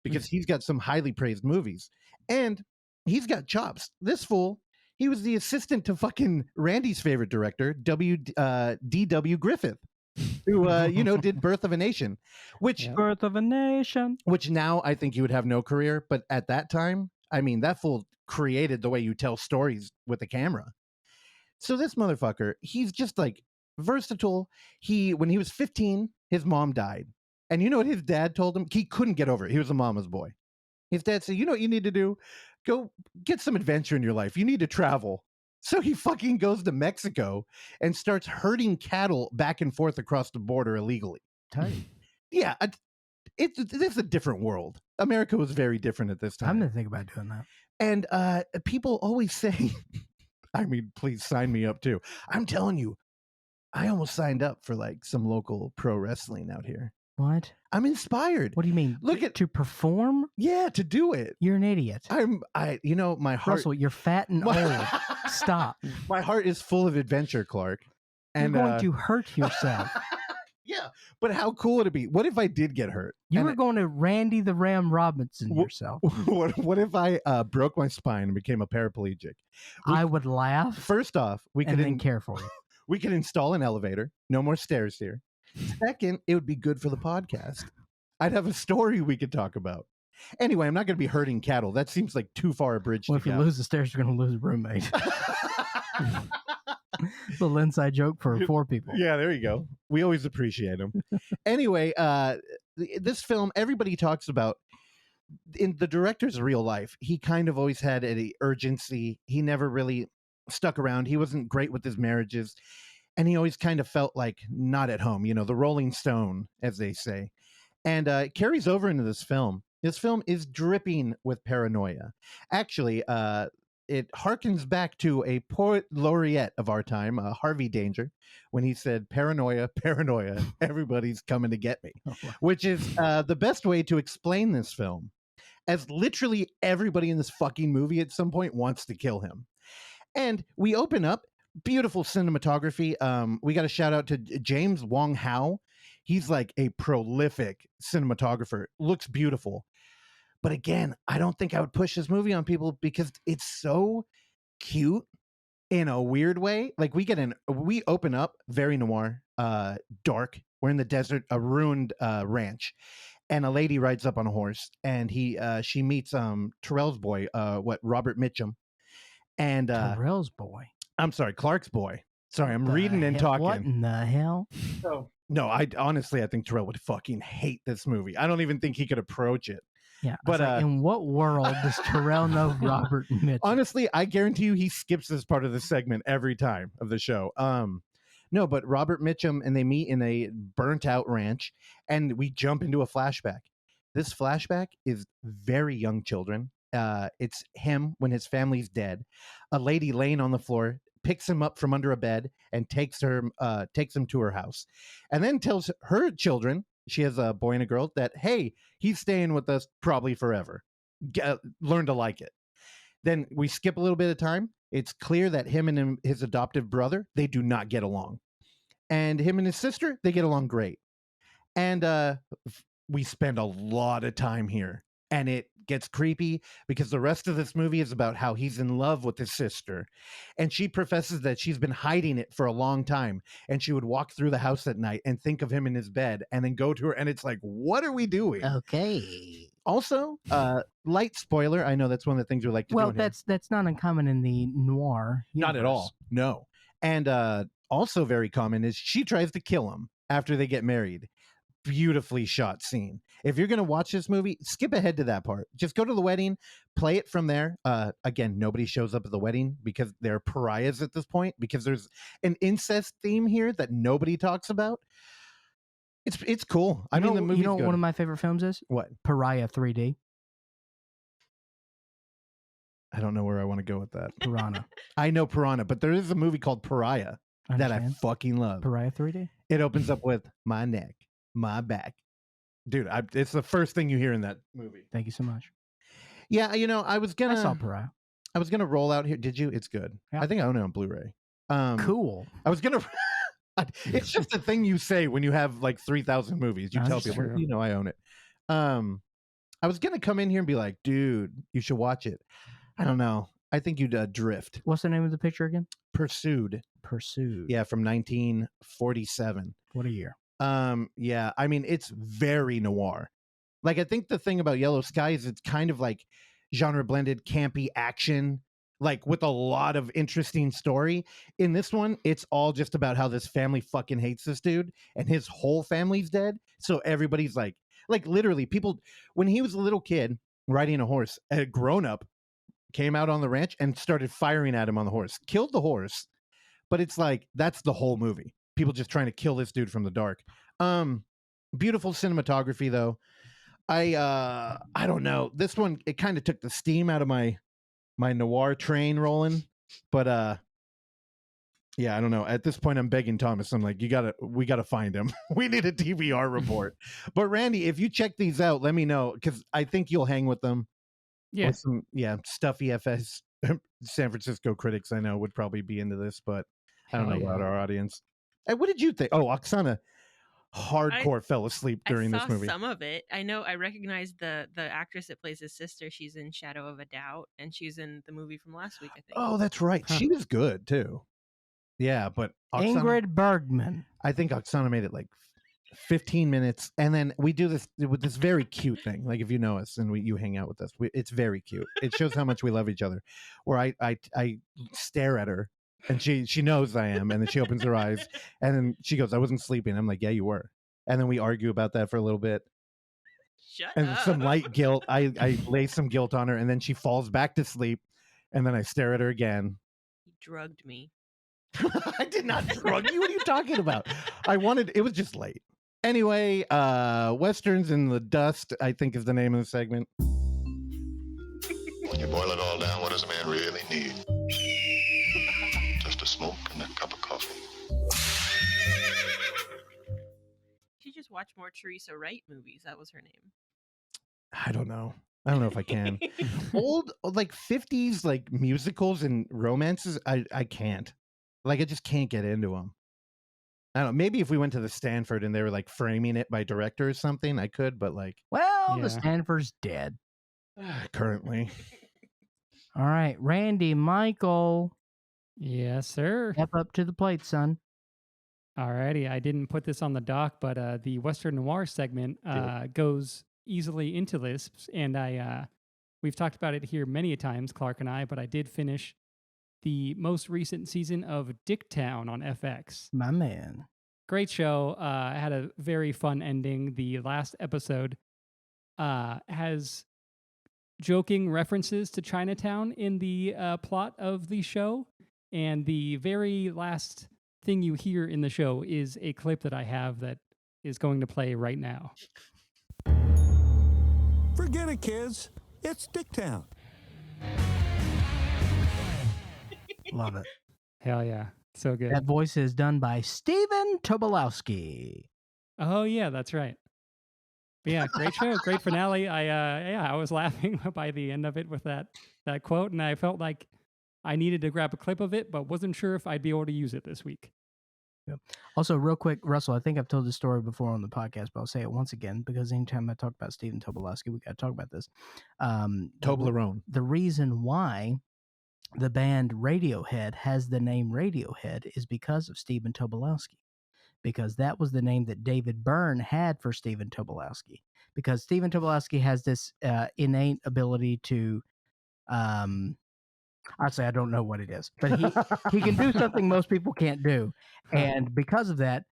Speaker 2: because he's got some highly praised movies. And he's got chops. This fool, he was the assistant to fucking Randy's favorite director, D.W. Griffith, who, did Birth of a Nation, which
Speaker 1: Birth of a Nation.
Speaker 2: Which now I think you would have no career. But at that time, I mean, that fool created the way you tell stories with the camera. So this motherfucker, he's just like versatile. When he was 15, his mom died. And you know what his dad told him? He couldn't get over it. He was a mama's boy. His dad said, you know what you need to do? Go get some adventure in your life. You need to travel. So he fucking goes to Mexico and starts herding cattle back and forth across the border illegally.
Speaker 1: Tight.
Speaker 2: Yeah, it's a different world. America was very different at this time.
Speaker 1: I'm going to think about doing that.
Speaker 2: And people always say, I mean, please sign me up too. I'm telling you, I almost signed up for like some local pro wrestling out here.
Speaker 1: What?
Speaker 2: I'm inspired.
Speaker 1: What do you mean? To perform?
Speaker 2: Yeah, to do it.
Speaker 1: You're an idiot.
Speaker 2: My heart.
Speaker 1: Russell, you're fat and old. Stop.
Speaker 2: My heart is full of adventure, Clark. And
Speaker 1: you're going to hurt yourself.
Speaker 2: Yeah, but how cool would it be? What if I did get hurt?
Speaker 1: You were going to Randy the Ram Robinson yourself.
Speaker 2: What if I broke my spine and became a paraplegic?
Speaker 1: I would laugh.
Speaker 2: First off, we could
Speaker 1: care for you.
Speaker 2: We could install an elevator. No more stairs here. Second, it would be good for the podcast. I'd have a story we could talk about. Anyway, I'm not going to be herding cattle. That seems like too far a bridge to
Speaker 1: go. If you lose the stairs, you're going to lose a roommate. Little inside joke for 4 people.
Speaker 2: Yeah, there you go. We always appreciate them. Anyway, this film, everybody talks about in the director's real life. He kind of always had an urgency. He never really stuck around. He wasn't great with his marriages. And he always kind of felt like not at home, the Rolling Stone, as they say. And it carries over into this film. This film is dripping with paranoia. Actually, it harkens back to a poet laureate of our time, Harvey Danger, when he said, paranoia, paranoia, everybody's coming to get me, which is the best way to explain this film, as literally everybody in this fucking movie at some point wants to kill him. And we open up. Beautiful cinematography. We got a shout out to James Wong Howe. He's like a prolific cinematographer. Looks beautiful. But again, I don't think I would push this movie on people because it's so cute in a weird way. Like we open up very noir, dark. We're in the desert, a ruined ranch. And a lady rides up on a horse and she meets Terrell's boy, Robert Mitchum. And
Speaker 1: Terrell's boy.
Speaker 2: I'm sorry, Clark's boy. Sorry, I'm reading and talking.
Speaker 1: What in the hell?
Speaker 2: No, I think Terrell would fucking hate this movie. I don't even think he could approach it.
Speaker 1: Yeah, but in what world does Terrell know Robert Mitchum?
Speaker 2: Honestly, I guarantee you he skips this part of the segment every time of the show. No, but Robert Mitchum and they meet in a burnt out ranch, and we jump into a flashback. This flashback is very young children. It's him when his family's dead. A lady laying on the floor picks him up from under a bed and takes him to her house, and then tells her children, she has a boy and a girl, that hey, he's staying with us probably forever. Learn to like it. Then we skip a little bit of time. It's clear that him and his adoptive brother, they do not get along, and him and his sister, they get along great. And we spend a lot of time here. And it gets creepy because the rest of this movie is about how he's in love with his sister. And she professes that she's been hiding it for a long time. And she would walk through the house at night and think of him in his bed and then go to her. And it's like, what are we doing?
Speaker 1: Okay.
Speaker 2: Also, light spoiler. I know that's one of the things we like to do.
Speaker 1: Well, that's not uncommon in the noir universe.
Speaker 2: Not at all. No. And also very common is she tries to kill him after they get married. Beautifully shot scene. If you're going to watch this movie, skip ahead to that part. Just go to the wedding, play it from there. Again, nobody shows up at the wedding because they're pariahs at this point, because there's an incest theme here that nobody talks about. It's cool. I mean, the movie.
Speaker 1: You know what one of my favorite films is?
Speaker 2: What?
Speaker 1: Pariah 3D.
Speaker 2: I don't know where I want to go with that.
Speaker 1: Piranha.
Speaker 2: I know Piranha, but there is a movie called Pariah that I fucking love.
Speaker 1: Pariah 3D?
Speaker 2: It opens up with my neck, my back. Dude, it's the first thing you hear in that movie.
Speaker 1: Thank you so much.
Speaker 2: Yeah, I
Speaker 1: saw Pariah.
Speaker 2: I was gonna roll out here. Did you? It's good.
Speaker 1: Yeah.
Speaker 2: I think I own it on Blu-ray.
Speaker 1: Cool.
Speaker 2: I was gonna It's just a thing you say when you have like 3,000 movies. You tell
Speaker 4: That's
Speaker 2: people,
Speaker 4: true.
Speaker 2: you know, I own it. I was gonna come in here and be like, dude, you should watch it. I don't know. I think you'd drift.
Speaker 1: What's the name of the picture again?
Speaker 2: Pursued.
Speaker 1: Yeah,
Speaker 2: from 1947.
Speaker 1: What a year.
Speaker 2: Yeah, I mean, it's very noir. Like, I think the thing about Yellow Sky is it's kind of like genre blended, campy action, like with a lot of interesting story. In this one, it's all just about how this family fucking hates this dude and his whole family's dead. So everybody's like literally people, when he was a little kid riding a horse, a grown up came out on the ranch and started firing at him on the horse, killed the horse. But it's like, that's the whole movie. People just trying to kill this dude from the dark. Beautiful cinematography though. I don't know. This one, it kind of took the steam out of my noir train rolling. But yeah, I don't know. At this point, I'm begging Thomas. I'm like, we gotta find him. We need a DVR report. But Randy, if you check these out, let me know, because I think you'll hang with them.
Speaker 4: Yeah.
Speaker 2: Some stuffy FS San Francisco critics I know would probably be into this, but I don't know about our audience. Hey, what did you think? Oh, Oksana hardcore fell asleep during this movie.
Speaker 3: I saw some of it. I know I recognized the actress that plays his sister. She's in Shadow of a Doubt, and she's in the movie from last week, I think.
Speaker 2: Oh, that's right.
Speaker 4: Huh.
Speaker 2: She was good too. Yeah, but Oksana,
Speaker 1: Ingrid Bergman.
Speaker 2: I think Oksana made it like 15 minutes, and then we do this with this very cute thing. Like, if you know us and you hang out with us, it's very cute. It shows how much we love each other. Where I stare at her, and she knows I am, and then she opens her eyes, and then she goes, "I wasn't sleeping." I'm like, "Yeah, you were." And then we argue about that for a little bit.
Speaker 3: Shut
Speaker 2: and
Speaker 3: up.
Speaker 2: some light guilt. I lay some guilt on her, and then she falls back to sleep, and then I stare at her again.
Speaker 3: He drugged me.
Speaker 2: I did not drug you. What are you talking about? It was just late. Anyway, Westerns in the Dust, I think, is the name of the segment.
Speaker 6: When you boil it all down, what does a man really need? Just a smoke and a cup of coffee.
Speaker 3: She just watched more Teresa Wright movies. That was her name.
Speaker 2: I don't know if I can. Old, like 50s, like musicals and romances, I can't. Like, I just can't get into them. I don't know. Maybe if we went to the Stanford and they were like framing it by director or something, I could, but like.
Speaker 1: Well,
Speaker 4: Yeah.
Speaker 1: the Stanford's dead.
Speaker 2: Currently.
Speaker 1: All right, Randy, Michael,
Speaker 4: Yes, sir.
Speaker 1: step up to the plate, son.
Speaker 4: Alrighty, I didn't put this on the doc, but the Western Noir segment goes easily into this, and we've talked about it here many a times, Clark and I, but I did finish the most recent season of Dicktown on FX.
Speaker 1: My man.
Speaker 4: Great show. Had a very fun ending. The last episode has joking references to Chinatown in the plot of the show, and the very last thing you hear in the show is a clip that I have that is going to play right now.
Speaker 8: Forget it, kids. It's Dicktown.
Speaker 1: Love it.
Speaker 4: Hell yeah. So good.
Speaker 1: That voice is done by Stephen Tobolowsky.
Speaker 4: Oh yeah, that's right. But yeah, great show, great finale. I was laughing by the end of it with that quote, and I felt like I needed to grab a clip of it, but wasn't sure if I'd be able to use it this week.
Speaker 1: Yep. Also, real quick, Russell, I think I've told this story before on the podcast, but I'll say it once again because anytime I talk about Stephen Tobolowsky, we got to talk about this.
Speaker 2: Toblerone.
Speaker 1: The reason why the band Radiohead has the name Radiohead is because of Stephen Tobolowsky, because that was the name that David Byrne had for Stephen Tobolowsky, because Stephen Tobolowsky has this innate ability to I'd say I don't know what it is, but he can do something most people can't do. And because of that,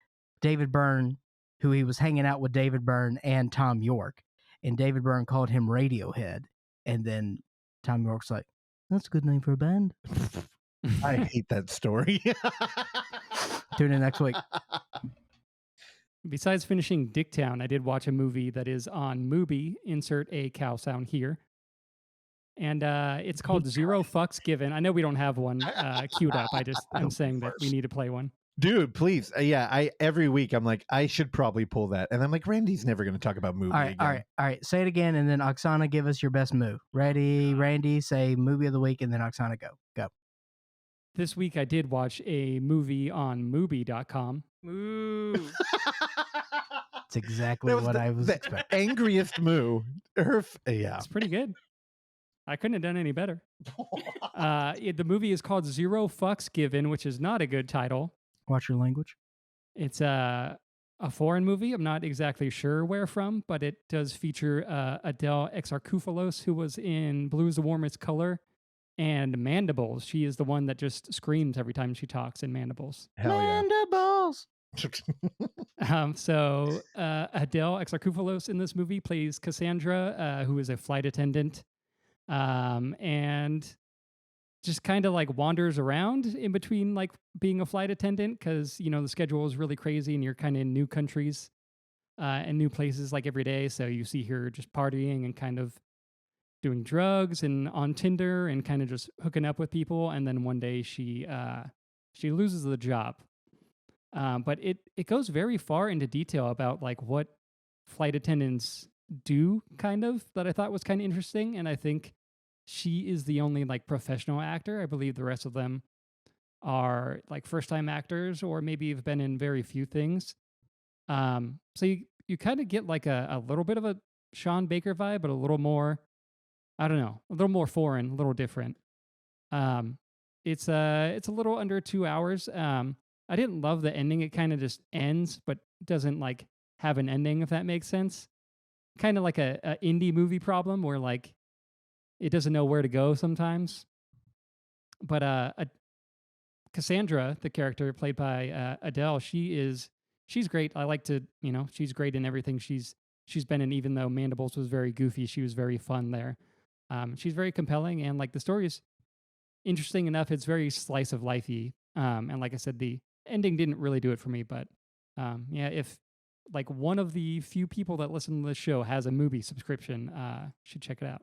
Speaker 1: David Byrne, who he was hanging out with David Byrne and Tom York, and David Byrne called him Radiohead. And then Tom York's like, that's a good name for a band.
Speaker 2: I hate that story.
Speaker 1: Tune in next week.
Speaker 4: Besides finishing Dicktown, I did watch a movie that is on Mubi. Insert a cow sound here. And it's called Zero Fucks Given. I know we don't have one queued up. I'm saying that we need to play one.
Speaker 2: Dude, please. Yeah, every week I'm like, I should probably pull that. And I'm like, Randy's never going to talk about movie again.
Speaker 1: All right. Say it again, and then Oksana, give us your best move. Ready, Randy? Say movie of the week, and then Oksana, go.
Speaker 4: This week I did watch a movie on Mubi.com.
Speaker 3: Moo.
Speaker 1: That's exactly
Speaker 2: That was
Speaker 1: what I was
Speaker 2: the
Speaker 1: expecting.
Speaker 2: angriest moo. Yeah.
Speaker 4: It's pretty good. I couldn't have done any better. The movie is called Zero Fucks Given, which is not a good title.
Speaker 1: Watch your language.
Speaker 4: It's a foreign movie. I'm not exactly sure where from, but it does feature Adele Exarchopoulos, who was in Blue's the Warmest Color and Mandibles. She is the one that just screams every time she talks in Mandibles.
Speaker 2: Hell yeah.
Speaker 1: Mandibles.
Speaker 4: So Adele Exarchopoulos in this movie plays Cassandra, who is a flight attendant, and just kind of like wanders around in between like being a flight attendant because, you know, the schedule is really crazy and you're kind of in new countries and new places like every day. So you see her just partying and kind of doing drugs and on Tinder and kind of just hooking up with people. And then one day she loses the job. But it goes very far into detail about like what flight attendants do, kind of, that I thought was kind of interesting. And I think she is the only like professional actor. I believe the rest of them are like first time actors or maybe have been in very few things. So you kind of get like a little bit of a Sean Baker vibe, but a little more, I don't know, a little more foreign, a little different. It's a little under 2 hours. I didn't love the ending. It kind of just ends, but doesn't like have an ending, if that makes sense. Kind of like a indie movie problem where like it doesn't know where to go sometimes. But Cassandra, the character played by Adele, she's great. I like to, you know, she's great in everything she's been in. Even though Mandibles was very goofy, she was very fun there. She's very compelling, and like the story is interesting enough. It's very slice of lifey, and like I said, the ending didn't really do it for me. But yeah, if like one of the few people that listen to this show has a movie subscription, should check it out.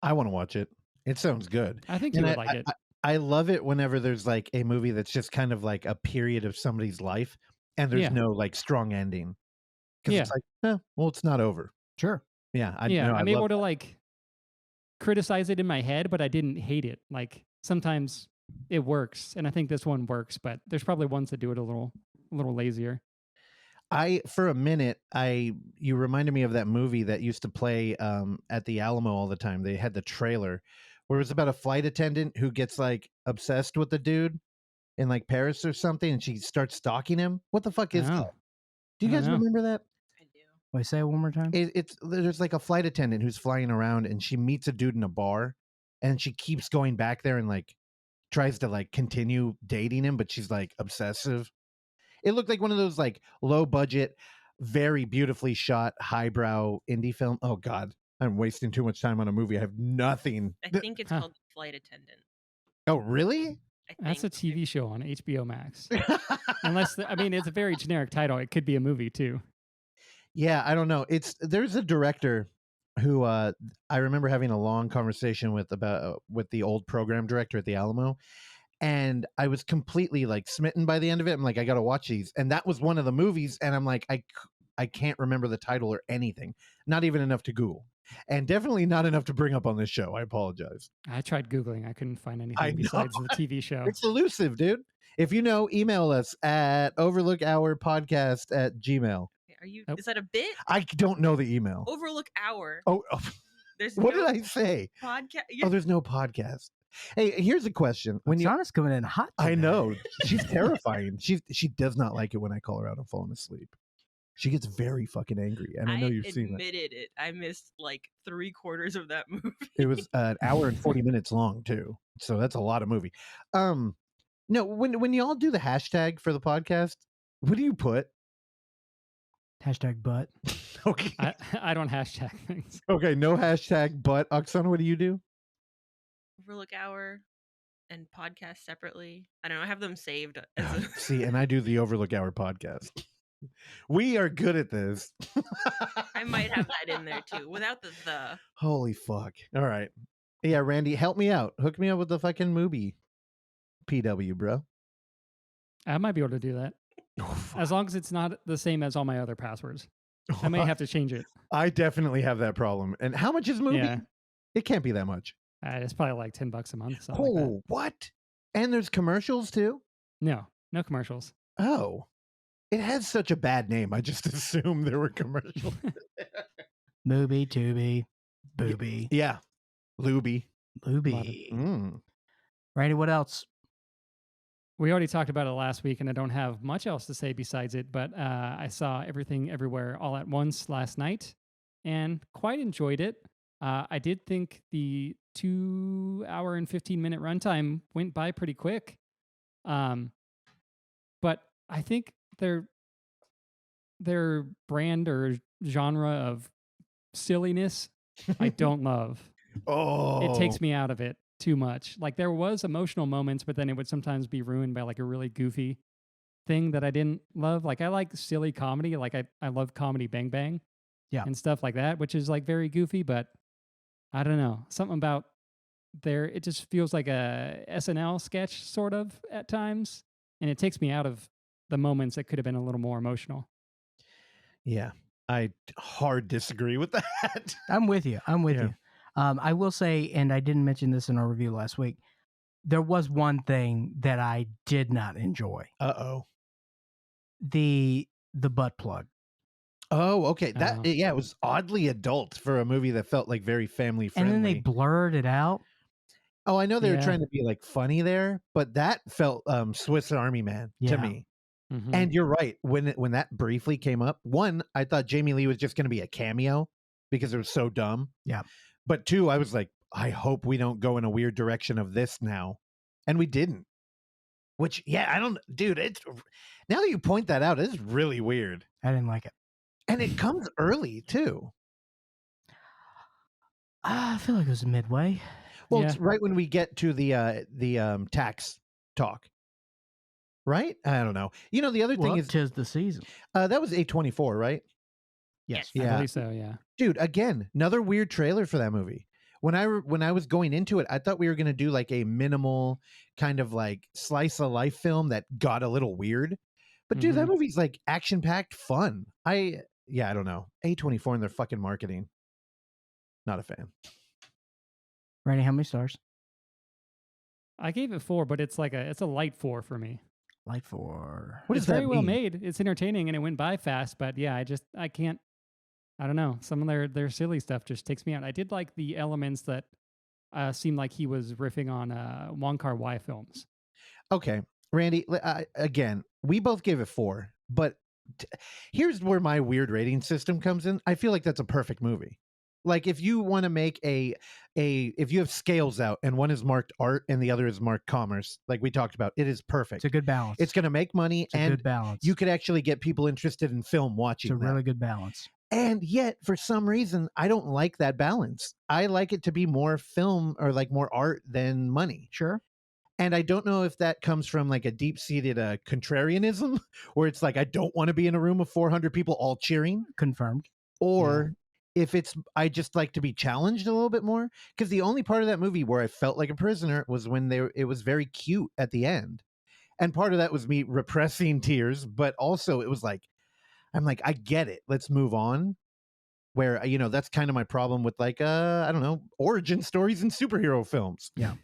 Speaker 2: I want to watch it. It sounds good.
Speaker 4: I think you would like it.
Speaker 2: I love it whenever there's like a movie that's just kind of like a period of somebody's life and there's no like strong ending. Because it's like, well, it's not over.
Speaker 1: Sure.
Speaker 2: Yeah.
Speaker 4: I'm able to like criticize it in my head, but I didn't hate it. Like sometimes it works, and I think this one works, but there's probably ones that do it a little lazier.
Speaker 2: For a minute, you reminded me of that movie that used to play at the Alamo all the time. They had the trailer where it was about a flight attendant who gets like obsessed with the dude in like Paris or something, and she starts stalking him. What the fuck is that? Do you guys remember that?
Speaker 3: I do.
Speaker 1: Wait, say it one more time.
Speaker 2: There's like a flight attendant who's flying around, and she meets a dude in a bar, and she keeps going back there and like tries to like continue dating him, but she's like obsessive. It looked like one of those like low budget, very beautifully shot, highbrow indie film. Oh God, I'm wasting too much time on a movie. I have nothing.
Speaker 3: I think it's called Flight Attendant.
Speaker 2: Oh, really?
Speaker 4: That's a TV show on HBO Max. Unless, I mean, it's a very generic title. It could be a movie too.
Speaker 2: Yeah, I don't know. There's a director who I remember having a long conversation with the old program director at the Alamo. And I was completely like smitten by the end of it. I'm like, I got to watch these. And that was one of the movies. And I'm like, I can't remember the title or anything. Not even enough to Google. And definitely not enough to bring up on this show. I apologize.
Speaker 4: I tried Googling. I couldn't find anything besides the TV show.
Speaker 2: It's elusive, dude. If you know, email us at overlookhourpodcast@gmail.com.
Speaker 3: Are you? Is that a bit?
Speaker 2: I don't know the email.
Speaker 3: Overlook Hour.
Speaker 2: Oh,
Speaker 3: There's
Speaker 2: what
Speaker 3: no
Speaker 2: did I say?
Speaker 3: Podcast.
Speaker 2: Oh, there's no podcast. Hey, here's a question. When
Speaker 1: Shauna's coming in hot today.
Speaker 2: I know. She's terrifying. She does not like it when I call her out on falling asleep. She gets very fucking angry. And I know you've seen that.
Speaker 3: I admitted it. I missed like 3/4 of that movie.
Speaker 2: It was an hour and 40 minutes long too. So that's a lot of movie. No, when y'all do the hashtag for the podcast, what do you put?
Speaker 1: Hashtag butt.
Speaker 2: Okay.
Speaker 4: I don't hashtag things.
Speaker 2: Okay, no hashtag but. Oksana, what do you do?
Speaker 3: Overlook Hour and podcast separately. I don't know. I have them saved.
Speaker 2: See, and I do the Overlook Hour podcast. We are good at this.
Speaker 3: I might have that in there too, without the.
Speaker 2: Holy fuck! All right, yeah, Randy, help me out. Hook me up with the fucking movie. PW, bro.
Speaker 4: I might be able to do that. As long as it's not the same as all my other passwords. I may have to change it.
Speaker 2: I definitely have that problem. And how much is movie?
Speaker 4: Yeah.
Speaker 2: It can't be that much.
Speaker 4: It's probably like $10 a month.
Speaker 2: Oh,
Speaker 4: like that.
Speaker 2: What? And there's commercials too?
Speaker 4: No commercials.
Speaker 2: Oh. It has such a bad name. I just assumed there were commercials.
Speaker 1: Movie, Tubi, Booby,
Speaker 2: Yeah. Luby.
Speaker 1: Luby.
Speaker 2: Mm.
Speaker 1: Randy, what else?
Speaker 4: We already talked about it last week, and I don't have much else to say besides it, but I saw Everything Everywhere All at Once last night and quite enjoyed it. I did think the 2 hour and 15-minute runtime went by pretty quick. But I think their brand or genre of silliness, I don't love.
Speaker 2: Oh.
Speaker 4: It takes me out of it too much. Like there was emotional moments, but then it would sometimes be ruined by like a really goofy thing that I didn't love. Like I like silly comedy. Like I love Comedy Bang Bang.
Speaker 1: Yeah.
Speaker 4: And stuff like that, which is like very goofy, but I don't know. Something about there, it just feels like a SNL sketch sort of at times. And it takes me out of the moments that could have been a little more emotional.
Speaker 2: Yeah. I hard disagree with that.
Speaker 1: I'm with you. You. I will say, and I didn't mention this in our review last week, there was one thing that I did not enjoy.
Speaker 2: Uh-oh.
Speaker 1: The butt plug.
Speaker 2: Oh, okay. That
Speaker 4: Oh.
Speaker 2: yeah, it was oddly adult for a movie that felt like very family friendly.
Speaker 1: And then they blurred it out.
Speaker 2: Oh, I know they were
Speaker 4: Yeah.
Speaker 2: trying to be like funny there, but that felt Swiss Army Man to
Speaker 1: Yeah.
Speaker 2: me.
Speaker 4: Mhm.
Speaker 2: And you're right. When that briefly came up, one, I thought Jamie Lee was just going to be a cameo because it was so dumb.
Speaker 1: Yeah.
Speaker 2: But two, I was like, I hope we don't go in a weird direction of this now. And we didn't. Which, yeah, I don't, dude, it's, now that you point that out, it's really weird.
Speaker 1: I didn't like it.
Speaker 2: And it comes early too.
Speaker 1: I feel like it was midway.
Speaker 2: Well,
Speaker 4: Yeah.
Speaker 2: it's right when we get to the tax talk. Right? I don't know. You know, the other thing is,
Speaker 1: 'tis the season.
Speaker 2: that was A24, right?
Speaker 1: Yes.
Speaker 4: I
Speaker 2: Yeah.
Speaker 4: believe so, yeah.
Speaker 2: Dude, again, another weird trailer for that movie. When I was going into it, I thought we were going to do like a minimal kind of like slice of life film that got a little weird. But dude, that movie's like action packed fun. I don't know. A24 and their fucking marketing. Not a fan.
Speaker 1: Randy, how many stars?
Speaker 4: I gave it 4, but it's a light 4 for me.
Speaker 1: Light 4.
Speaker 2: What
Speaker 4: It's
Speaker 2: does that
Speaker 4: very well
Speaker 2: mean?
Speaker 4: made. It's entertaining and it went by fast, but yeah, I can't. I don't know. Some of their silly stuff just takes me out. I did like the elements that seemed like he was riffing on Wong Kar-wai films.
Speaker 2: Okay, Randy. Again, we both gave it 4, but here's where my weird rating system comes in. I feel like that's a perfect movie. Like if you want to make if you have scales out and one is marked art and the other is marked commerce, like we talked about, it is perfect.
Speaker 1: It's a good balance.
Speaker 2: It's going to make money
Speaker 1: It's a
Speaker 2: and
Speaker 1: good balance.
Speaker 2: you could actually get people interested in film watching.
Speaker 1: It's a really good balance.
Speaker 2: And yet, for some reason, I don't like that balance. I like it to be more film or like more art than money.
Speaker 1: Sure.
Speaker 2: And I don't know if that comes from like a deep-seated contrarianism, where it's like I don't want to be in a room of 400 people all cheering,
Speaker 1: Confirmed.
Speaker 2: or if it's I just like to be challenged a little bit more. Because the only part of that movie where I felt like a prisoner was when it was very cute at the end, and part of that was me repressing tears, but also it was like I'm like I get it. Let's move on. Where that's kind of my problem with like I don't know, origin stories in superhero films.
Speaker 1: Yeah.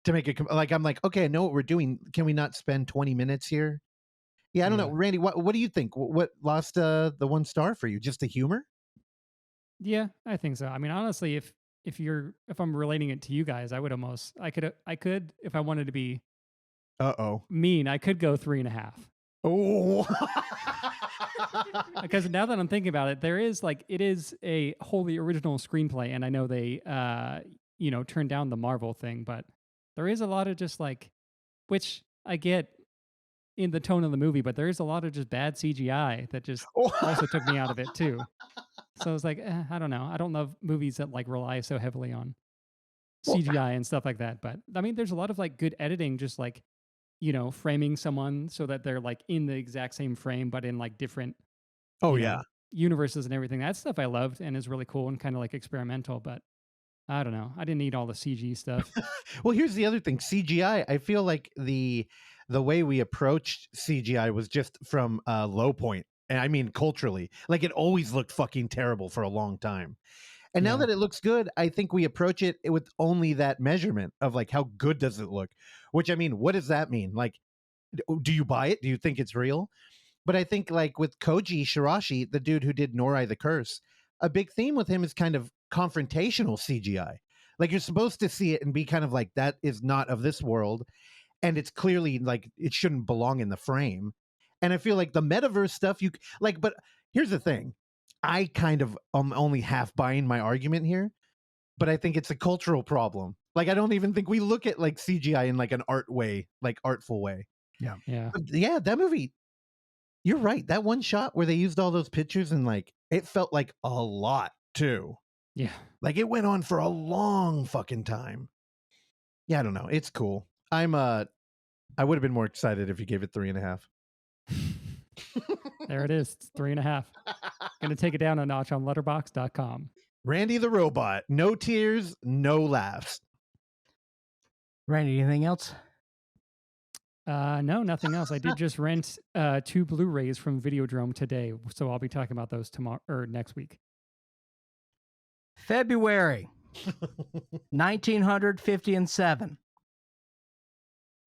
Speaker 2: To make it like I'm like, okay, I know what we're doing. Can we not spend 20 minutes here? Yeah, I don't know, Randy. What do you think? What lost the 1 star for you? Just the humor?
Speaker 4: Yeah, I think so. I mean, honestly, if I'm relating it to you guys, I could if I wanted to be mean, I could go 3.5.
Speaker 2: Oh.
Speaker 4: Because now that I'm thinking about it, it is a wholly original screenplay, and I know they turned down the Marvel thing, but there is a lot of just like, which I get in the tone of the movie, but there is a lot of just bad CGI that just also took me out of it too. So it's like, I don't know. I don't love movies that like rely so heavily on CGI and stuff like that. But I mean, there's a lot of like good editing, just like, framing someone so that they're like in the exact same frame, but in like different universes and everything. That stuff I loved and is really cool and kind of like experimental, but I don't know. I didn't need all the CG stuff.
Speaker 2: Well, here's the other thing. CGI, I feel like the way we approached CGI was just from a low point. And I mean, culturally, like it always looked fucking terrible for a long time. And now that it looks good, I think we approach it with only that measurement of like, how good does it look? Which, I mean, what does that mean? Like, do you buy it? Do you think it's real? But I think like with Koji Shirashi, the dude who did Norai the Curse, a big theme with him is kind of confrontational CGI. Like you're supposed to see it and be kind of like, that is not of this world. And it's clearly like it shouldn't belong in the frame. And I feel like the metaverse stuff but here's the thing. I kind of am only half buying my argument here, but I think it's a cultural problem. Like I don't even think we look at like CGI in like an artful way.
Speaker 1: Yeah.
Speaker 2: But yeah, that movie, you're right. That one shot where they used all those pictures and like it felt like a lot too.
Speaker 4: Yeah.
Speaker 2: Like it went on for a long fucking time. Yeah, I don't know. It's cool. I would have been more excited if you gave it 3.5.
Speaker 4: There it is. It's 3.5. Gonna take it down a notch on letterboxd.com.
Speaker 2: Randy the Robot. No tears, no laughs.
Speaker 1: Randy, anything else?
Speaker 4: No, nothing else. I did just rent 2 Blu-rays from Videodrome today, so I'll be talking about those tomorrow or next week.
Speaker 1: February 1957.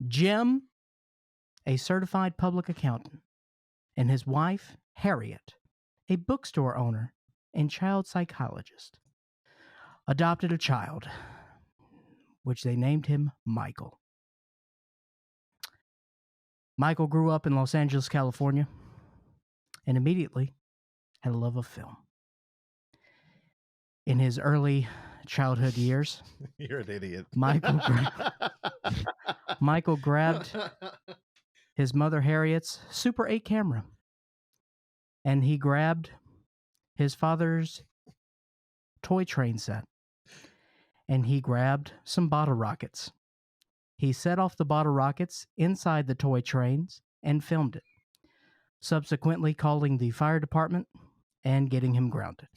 Speaker 1: Jim, a certified public accountant, and his wife, Harriet, a bookstore owner and child psychologist, adopted a child, which they named him Michael. Michael grew up in Los Angeles, California, and immediately had a love of film. In his early childhood years,
Speaker 2: You're an idiot.
Speaker 1: Michael grabbed his mother Harriet's Super 8 camera, and he grabbed his father's toy train set, and he grabbed some bottle rockets. He set off the bottle rockets inside the toy trains and filmed it, subsequently calling the fire department and getting him grounded.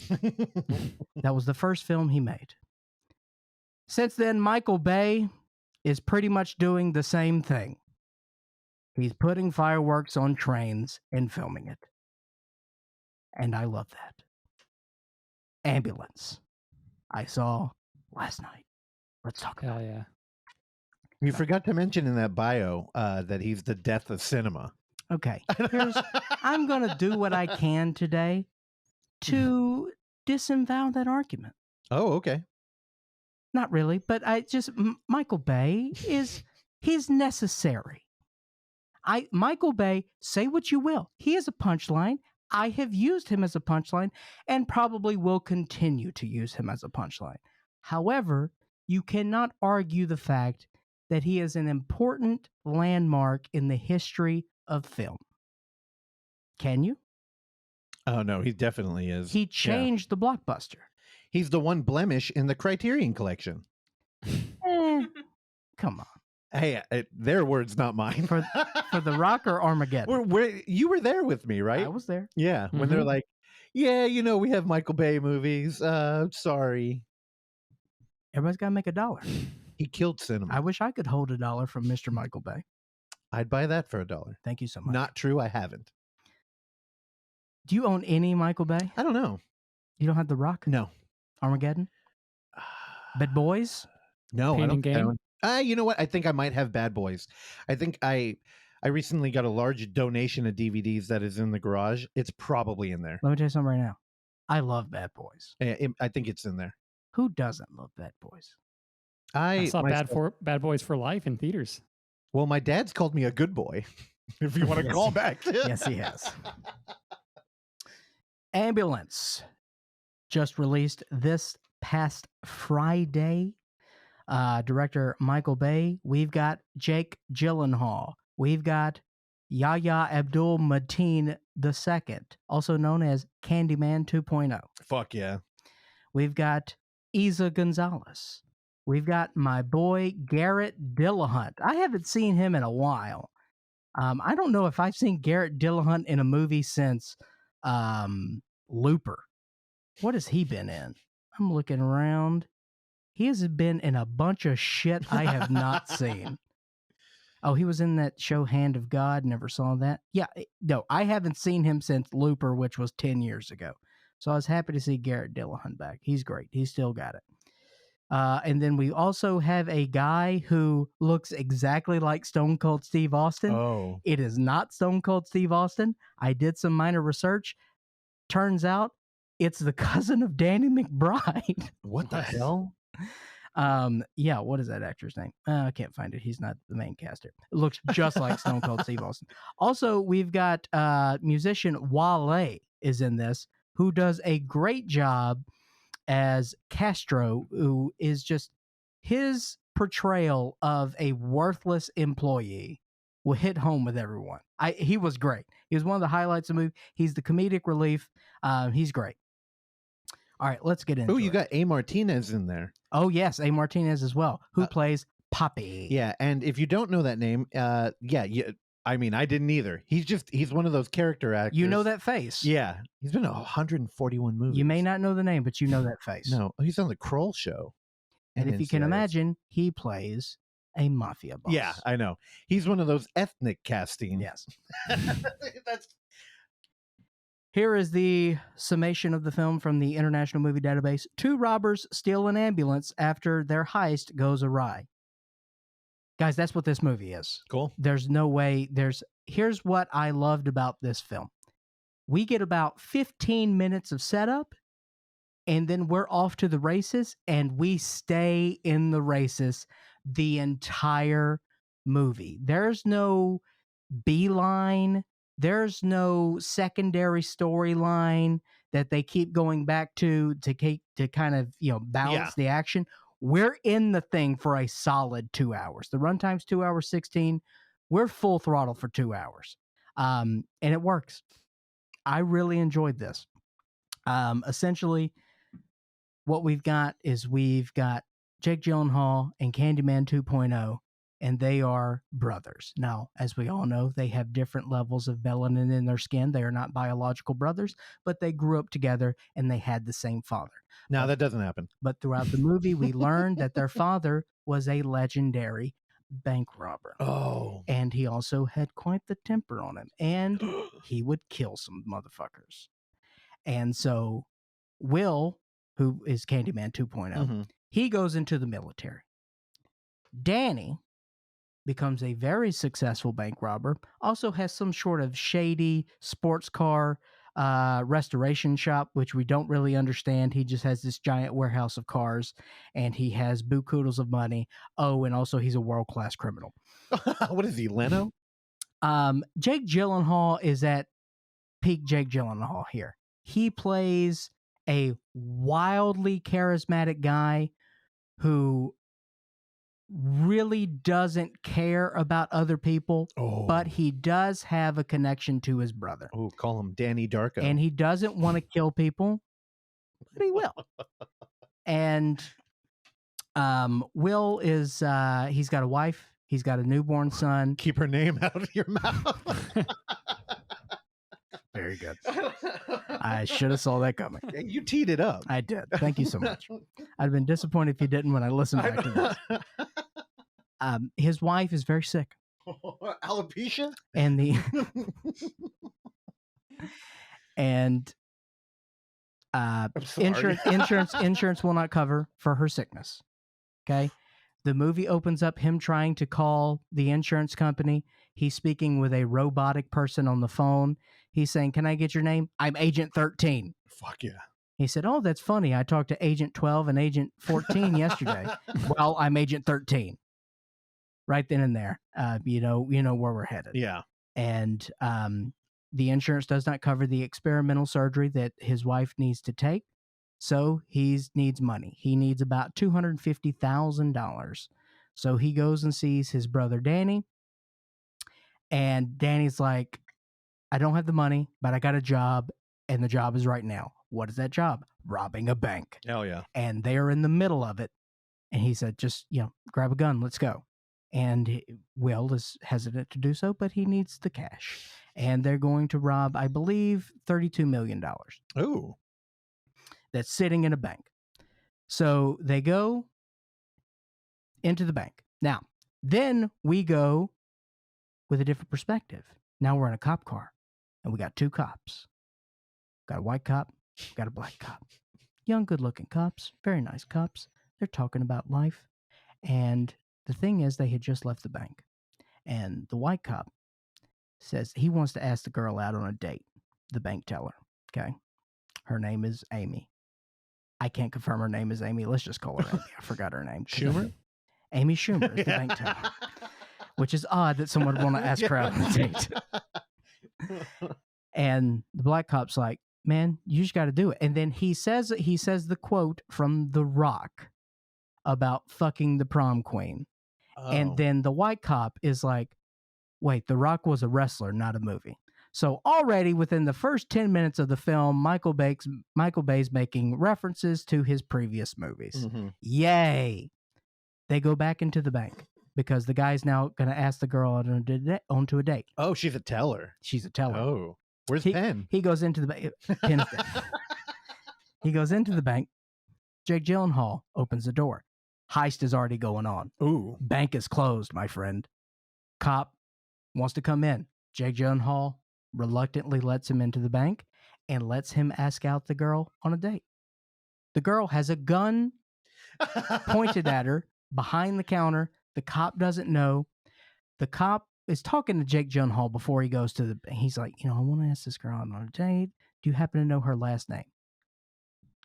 Speaker 1: That was the first film he made. Since then, Michael Bay is pretty much doing the same thing. He's putting fireworks on trains and filming it. And I love that. Ambulance. I saw last night. Let's talk about it.
Speaker 4: Yeah.
Speaker 2: You forgot to mention in that bio that he's the death of cinema.
Speaker 1: Okay. I'm going to do what I can today to disavow that argument.
Speaker 2: Oh, okay.
Speaker 1: Not really, but Michael Bay he's necessary. Michael Bay, say what you will. He is a punchline. I have used him as a punchline and probably will continue to use him as a punchline. However, you cannot argue the fact that he is an important landmark in the history of film. Can you?
Speaker 2: Oh, no, he definitely is.
Speaker 1: He changed the blockbuster.
Speaker 2: He's the one blemish in the Criterion Collection.
Speaker 1: Come on.
Speaker 2: Hey, their words, not mine.
Speaker 1: For The Rock or Armageddon?
Speaker 2: You were there with me, right?
Speaker 1: I was there.
Speaker 2: Yeah, when they're like, yeah, we have Michael Bay movies. Sorry.
Speaker 1: Everybody's got to make $1.
Speaker 2: He killed cinema.
Speaker 1: I wish I could hold $1 from Mr. Michael Bay.
Speaker 2: I'd buy that for $1.
Speaker 1: Thank you so much.
Speaker 2: Not true, I haven't.
Speaker 1: Do you own any Michael Bay?
Speaker 2: I don't know.
Speaker 1: You don't have The Rock?
Speaker 2: No.
Speaker 1: Armageddon? Bad Boys?
Speaker 2: No,
Speaker 4: Pain
Speaker 2: I don't.
Speaker 4: and Gain?
Speaker 2: You know what? I think I might have Bad Boys. I think I recently got a large donation of DVDs that is in the garage. It's probably in there.
Speaker 1: Let me tell you something right now. I love Bad Boys.
Speaker 2: I think it's in there.
Speaker 1: Who doesn't love Bad Boys?
Speaker 4: I saw Bad Boys for Life in theaters.
Speaker 2: Well, my dad's called me a good boy, if you want to call back.
Speaker 1: Yes, he has. Ambulance just released this past Friday. Director Michael Bay. We've got Jake Gyllenhaal. We've got Yahya Abdul-Mateen II, also known as Candyman 2.0.
Speaker 2: Fuck yeah.
Speaker 1: We've got Isa Gonzalez. We've got my boy Garrett Dillahunt. I haven't seen him in a while. I don't know if I've seen Garrett Dillahunt in a movie since Looper. What has he been in? I'm looking around. He has been in a bunch of shit I have not seen. Oh, he was in that show Hand of God. Never saw that. Yeah, no, I haven't seen him since Looper, which was 10 years ago. So I was happy to see Garrett Dillahunt back. He's great. He's still got it. And then we also have a guy who looks exactly like Stone Cold Steve Austin.
Speaker 2: Oh.
Speaker 1: It is not Stone Cold Steve Austin. I did some minor research. Turns out it's the cousin of Danny McBride.
Speaker 2: What the hell?
Speaker 1: Yeah, what is that actor's name? I can't find it. He's not the main caster. It looks just like Stone Cold Steve Austin. Also, we've got musician Wale is in this, who does a great job as Castro, who is just his portrayal of a worthless employee will hit home with everyone. He was great. He was one of the highlights of the movie. He's the comedic relief. He's great. All right, let's get into it.
Speaker 2: Oh, you got A. Martinez in there.
Speaker 1: Oh, yes, A. Martinez as well, who plays Poppy.
Speaker 2: Yeah, and if you don't know that name, I mean, I didn't either. He's one of those character actors.
Speaker 1: You know that face.
Speaker 2: Yeah. He's been in 141 movies.
Speaker 1: You may not know the name, but you know that face.
Speaker 2: No, he's on the Kroll Show.
Speaker 1: And if you can imagine, he plays a mafia boss.
Speaker 2: Yeah, I know. He's one of those ethnic casting.
Speaker 1: Yes.
Speaker 2: That's
Speaker 1: Here is the summation of the film from the International Movie Database. 2 robbers steal an ambulance after their heist goes awry. Guys, that's what this movie is.
Speaker 2: cool.
Speaker 1: There's no way. Here's what I loved about this film. We get about 15 minutes of setup, and then we're off to the races, and we stay in the races the entire movie. There's no beeline. There's no secondary storyline that they keep going back to kind of, balance the action. We're in the thing for a solid 2 hours. The runtime's 2 hours 16. We're full throttle for 2 hours. And it works. I really enjoyed this. Essentially, what we've got Jake Gyllenhaal and Candyman 2.0, and they are brothers. Now, as we all know, they have different levels of melanin in their skin. They are not biological brothers, but they grew up together and they had the same father.
Speaker 2: No, that doesn't happen.
Speaker 1: But throughout the movie, we learned that their father was a legendary bank robber.
Speaker 2: Oh.
Speaker 1: And he also had quite the temper on him. And he would kill some motherfuckers. And so Will, who is Candyman 2.0, he goes into the military. Danny becomes a very successful bank robber, also has some sort of shady sports car restoration shop, which we don't really understand. He just has this giant warehouse of cars, and he has bukudos of money. Oh, and also he's a world-class criminal.
Speaker 2: What is he, Leno?
Speaker 1: Jake Gyllenhaal is at peak Jake Gyllenhaal here. He plays a wildly charismatic guy who really doesn't care about other people, but he does have a connection to his brother.
Speaker 2: Oh, call him Danny Darko.
Speaker 1: And he doesn't want to kill people, but he will. And Will is, he's got a wife. He's got a newborn son.
Speaker 2: Keep her name out of your mouth.
Speaker 1: Very good. I should have saw that coming.
Speaker 2: You teed it up.
Speaker 1: I did. Thank you so much. I'd have been disappointed if you didn't when I listened back to this. His wife is very sick.
Speaker 2: Alopecia?
Speaker 1: And insurance will not cover for her sickness. Okay. The movie opens up him trying to call the insurance company. He's speaking with a robotic person on the phone. He's saying, "Can I get your name?" "I'm Agent 13.
Speaker 2: Fuck yeah.
Speaker 1: He said, "Oh, that's funny. I talked to Agent 12 and Agent 14 yesterday." "Well, I'm Agent 13. Right then and there. You know where we're headed.
Speaker 2: Yeah.
Speaker 1: And the insurance does not cover the experimental surgery that his wife needs to take. So he needs money. He needs about $250,000. So he goes and sees his brother Danny. And Danny's like, "I don't have the money, but I got a job, and the job is right now." "What is that job?" "Robbing a bank."
Speaker 2: Hell yeah.
Speaker 1: And they're in the middle of it. And he said, "Just, grab a gun. Let's go." And Will is hesitant to do so, but he needs the cash. And they're going to rob, I believe, $32 million.
Speaker 2: Oh.
Speaker 1: That's sitting in a bank. So they go into the bank. Now, then we go with a different perspective. Now we're in a cop car, and we got 2 cops. Got a white cop, got a black cop. Young, good-looking cops, very nice cops. They're talking about life. And the thing is, they had just left the bank. And the white cop says he wants to ask the girl out on a date, the bank teller. Okay. Her name is Amy. I can't confirm her name is Amy. Let's just call her Amy. I forgot her name.
Speaker 2: Schumer?
Speaker 1: Amy Schumer is the bank teller. Which is odd that someone would want to ask her out on a date. And the black cop's like, man, you just got to do it. And then he says the quote from The Rock about fucking the prom queen.
Speaker 2: Oh.
Speaker 1: And then the white cop is like, wait, The Rock was a wrestler, not a movie. So already within the first 10 minutes of the film, Michael Bay's making references to his previous movies.
Speaker 2: Mm-hmm.
Speaker 1: Yay. They go back into the bank because the guy's now going to ask the girl onto a date.
Speaker 2: Oh, she's a teller.
Speaker 1: She's a teller.
Speaker 2: Oh, where's Penn?
Speaker 1: He goes into the bank. Penn is dead. He goes into the bank. Jake Gyllenhaal opens the door. Heist is already going on.
Speaker 2: Ooh.
Speaker 1: Bank is closed, my friend. Cop wants to come in. Jake Gyllenhaal reluctantly lets him into the bank and lets him ask out the girl on a date. The girl has a gun pointed at her behind the counter. The cop doesn't know. The cop is talking to Jake Gyllenhaal before he goes to the... He's like, I want to ask this girl out on a date. Do you happen to know her last name?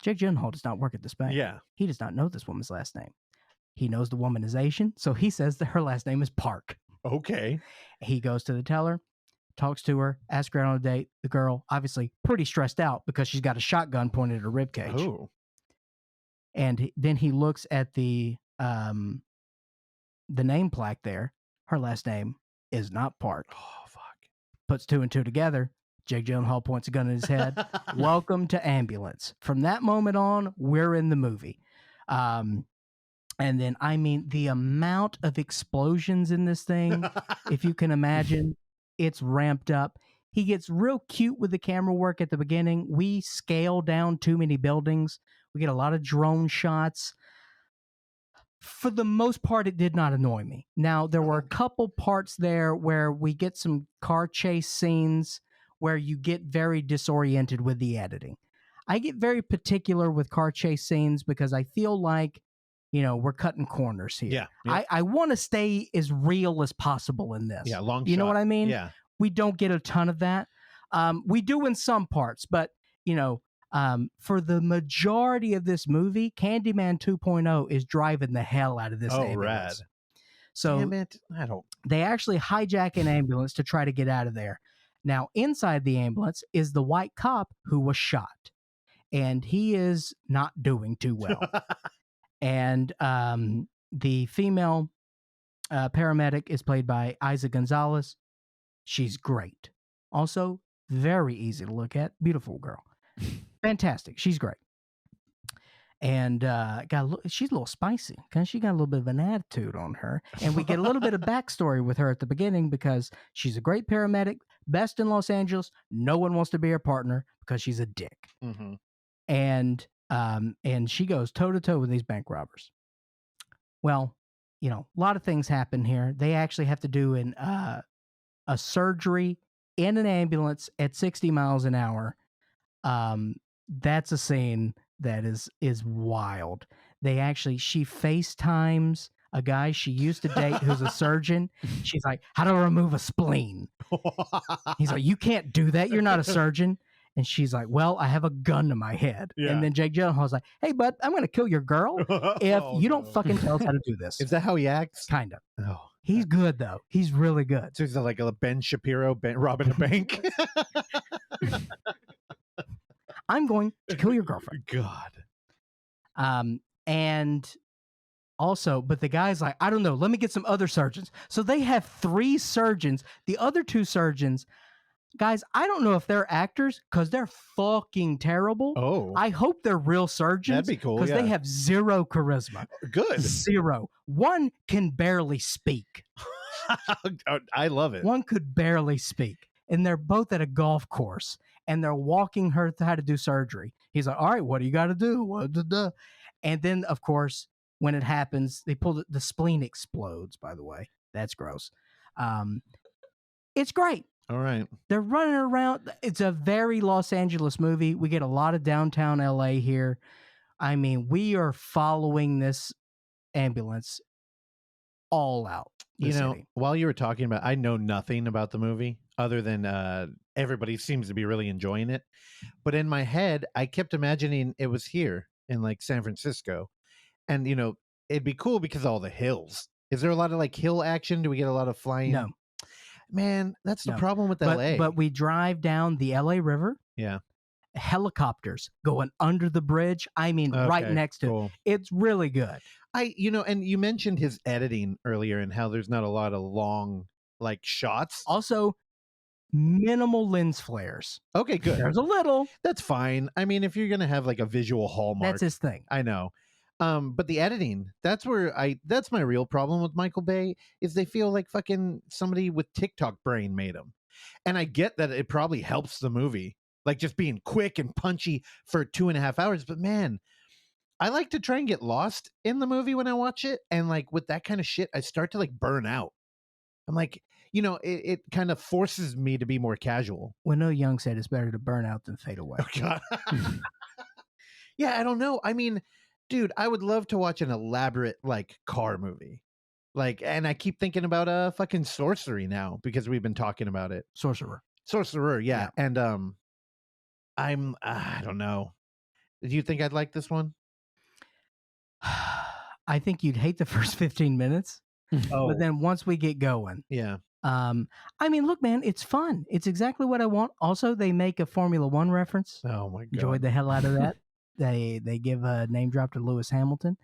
Speaker 1: Jake Gyllenhaal does not work at this bank.
Speaker 2: Yeah.
Speaker 1: He does not know this woman's last name. He knows the woman is Asian, so he says that her last name is Park.
Speaker 2: Okay.
Speaker 1: He goes to the teller, talks to her, asks her out on a date. The girl, obviously pretty stressed out because she's got a shotgun pointed at her ribcage.
Speaker 2: Oh.
Speaker 1: And then he looks at the name plaque there. Her last name is not Park.
Speaker 2: Oh, fuck.
Speaker 1: Puts two and two together. Jake Gyllenhaal points a gun at his head. Welcome to Ambulance. From that moment on, we're in the movie. And then, the amount of explosions in this thing, if you can imagine, it's ramped up. He gets real cute with the camera work at the beginning. We scale down too many buildings. We get a lot of drone shots. For the most part, it did not annoy me. Now, there were a couple parts there where we get some car chase scenes where you get very disoriented with the editing. I get very particular with car chase scenes because I feel like, we're cutting corners here.
Speaker 2: Yeah.
Speaker 1: I want to stay as real as possible in this.
Speaker 2: Yeah, long
Speaker 1: You know
Speaker 2: shot.
Speaker 1: what I mean?
Speaker 2: Yeah.
Speaker 1: We don't get a ton of that. We do in some parts, but, for the majority of this movie, Candyman 2.0 is driving the hell out of this ambulance.
Speaker 2: Rad.
Speaker 1: So
Speaker 2: Damn it. I don't...
Speaker 1: they actually hijack an ambulance to try to get out of there. Now, inside the ambulance is the white cop who was shot, and he is not doing too well. And the female paramedic is played by Isa Gonzalez. She's great. Also, very easy to look at. Beautiful girl. Fantastic. She's great. And she's a little spicy because she got a little bit of an attitude on her. And we get a little bit of backstory with her at the beginning because she's a great paramedic, best in Los Angeles. No one wants to be her partner because she's a dick.
Speaker 2: Mm-hmm.
Speaker 1: And she goes toe to toe with these bank robbers. Well, a lot of things happen here. They actually have to do a surgery in an ambulance at 60 miles an hour. That's a scene that is wild. She FaceTimes a guy she used to date who's a surgeon. She's like, how do I remove a spleen? He's like, you can't do that. You're not a surgeon. And she's like, well, I have a gun to my head.
Speaker 2: Yeah.
Speaker 1: And then Jake Gyllenhaal's like, hey, bud, I'm going to kill your girl if you don't fucking tell us how to do this.
Speaker 2: Is that how he acts?
Speaker 1: Kind of.
Speaker 2: Oh.
Speaker 1: He's good, though. He's really good.
Speaker 2: So he's like a Ben Shapiro robbing a bank?
Speaker 1: I'm going to kill your girlfriend.
Speaker 2: God.
Speaker 1: And also, but the guy's like, I don't know. Let me get some other surgeons. So they have 3 surgeons. The other 2 surgeons... Guys, I don't know if they're actors because they're fucking terrible.
Speaker 2: Oh.
Speaker 1: I hope they're real surgeons.
Speaker 2: That'd be cool,
Speaker 1: because they have zero charisma.
Speaker 2: Good.
Speaker 1: 0. One can barely speak.
Speaker 2: I love it.
Speaker 1: One could barely speak. And they're both at a golf course. And they're walking her through how to do surgery. He's like, all right, what do you got to do? And then, of course, when it happens, they pull the spleen explodes, by the way. That's gross. It's great.
Speaker 2: All right.
Speaker 1: They're running around. It's a very Los Angeles movie. We get a lot of downtown LA here. I mean, we are following this ambulance all out.
Speaker 2: You know,
Speaker 1: city.
Speaker 2: while you were talking about, I know nothing about the movie other than everybody seems to be really enjoying it. But in my head, I kept imagining it was here in like San Francisco. And, you know, it'd be cool because of all the hills. Is there a lot of like hill action? Do we get a lot of flying?
Speaker 1: No.
Speaker 2: Man, that's the
Speaker 1: No.
Speaker 2: problem with LA.
Speaker 1: But we drive down the LA River.
Speaker 2: Yeah.
Speaker 1: Helicopters going under the bridge. I mean, right
Speaker 2: Okay,
Speaker 1: next to
Speaker 2: cool.
Speaker 1: it. It's really good.
Speaker 2: You know, and you mentioned his editing earlier and how there's not a lot of long like shots.
Speaker 1: Also, minimal lens flares.
Speaker 2: Okay, good.
Speaker 1: There's a little.
Speaker 2: That's fine. I mean, if you're gonna have like a visual hallmark,
Speaker 1: That's his thing.
Speaker 2: I know. But the editing, that's my real problem with Michael Bay is they feel like fucking somebody with TikTok brain made them. And I get that it probably helps the movie, like just being quick and punchy for 2.5 hours. But man, I like to try and get lost in the movie when I watch it. And like with that kind of shit, I start to like burn out. I'm like, you know, it kind of forces me to be more casual.
Speaker 1: Well, no, Young said it's better to burn out than fade away.
Speaker 2: Oh, God. Yeah, I don't know. I mean, dude, I would love to watch an elaborate like car movie. Like, and I keep thinking about fucking Sorcery now because we've been talking about it.
Speaker 1: Sorcerer.
Speaker 2: Yeah. And I don't know. Do you think I'd like this one?
Speaker 1: I think you'd hate the first 15 minutes.
Speaker 2: Oh,
Speaker 1: But then once we get going,
Speaker 2: yeah.
Speaker 1: I mean, look, man, it's fun. It's exactly what I want. Also, they make a Formula One reference.
Speaker 2: Oh my God.
Speaker 1: Enjoyed the hell out of that. They give a name drop to Lewis Hamilton,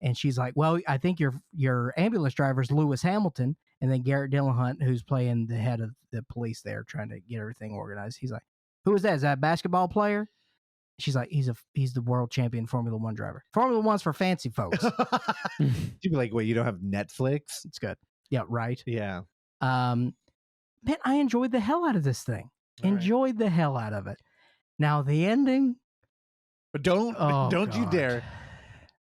Speaker 1: and she's like, "Well, I think your ambulance driver is Lewis Hamilton." And then Garrett Dillahunt, who's playing the head of the police there, trying to get everything organized, he's like, "Who is that? Is that a basketball player?" She's like, "He's the world champion Formula One driver. Formula One's for fancy folks."
Speaker 2: You'd be like, wait, you don't have Netflix?
Speaker 1: It's good. Yeah, right.
Speaker 2: Yeah.
Speaker 1: Man, I enjoyed the hell out of this thing.
Speaker 2: All right.
Speaker 1: Enjoyed the hell out of it. Now the ending.
Speaker 2: But don't you
Speaker 1: God.
Speaker 2: dare.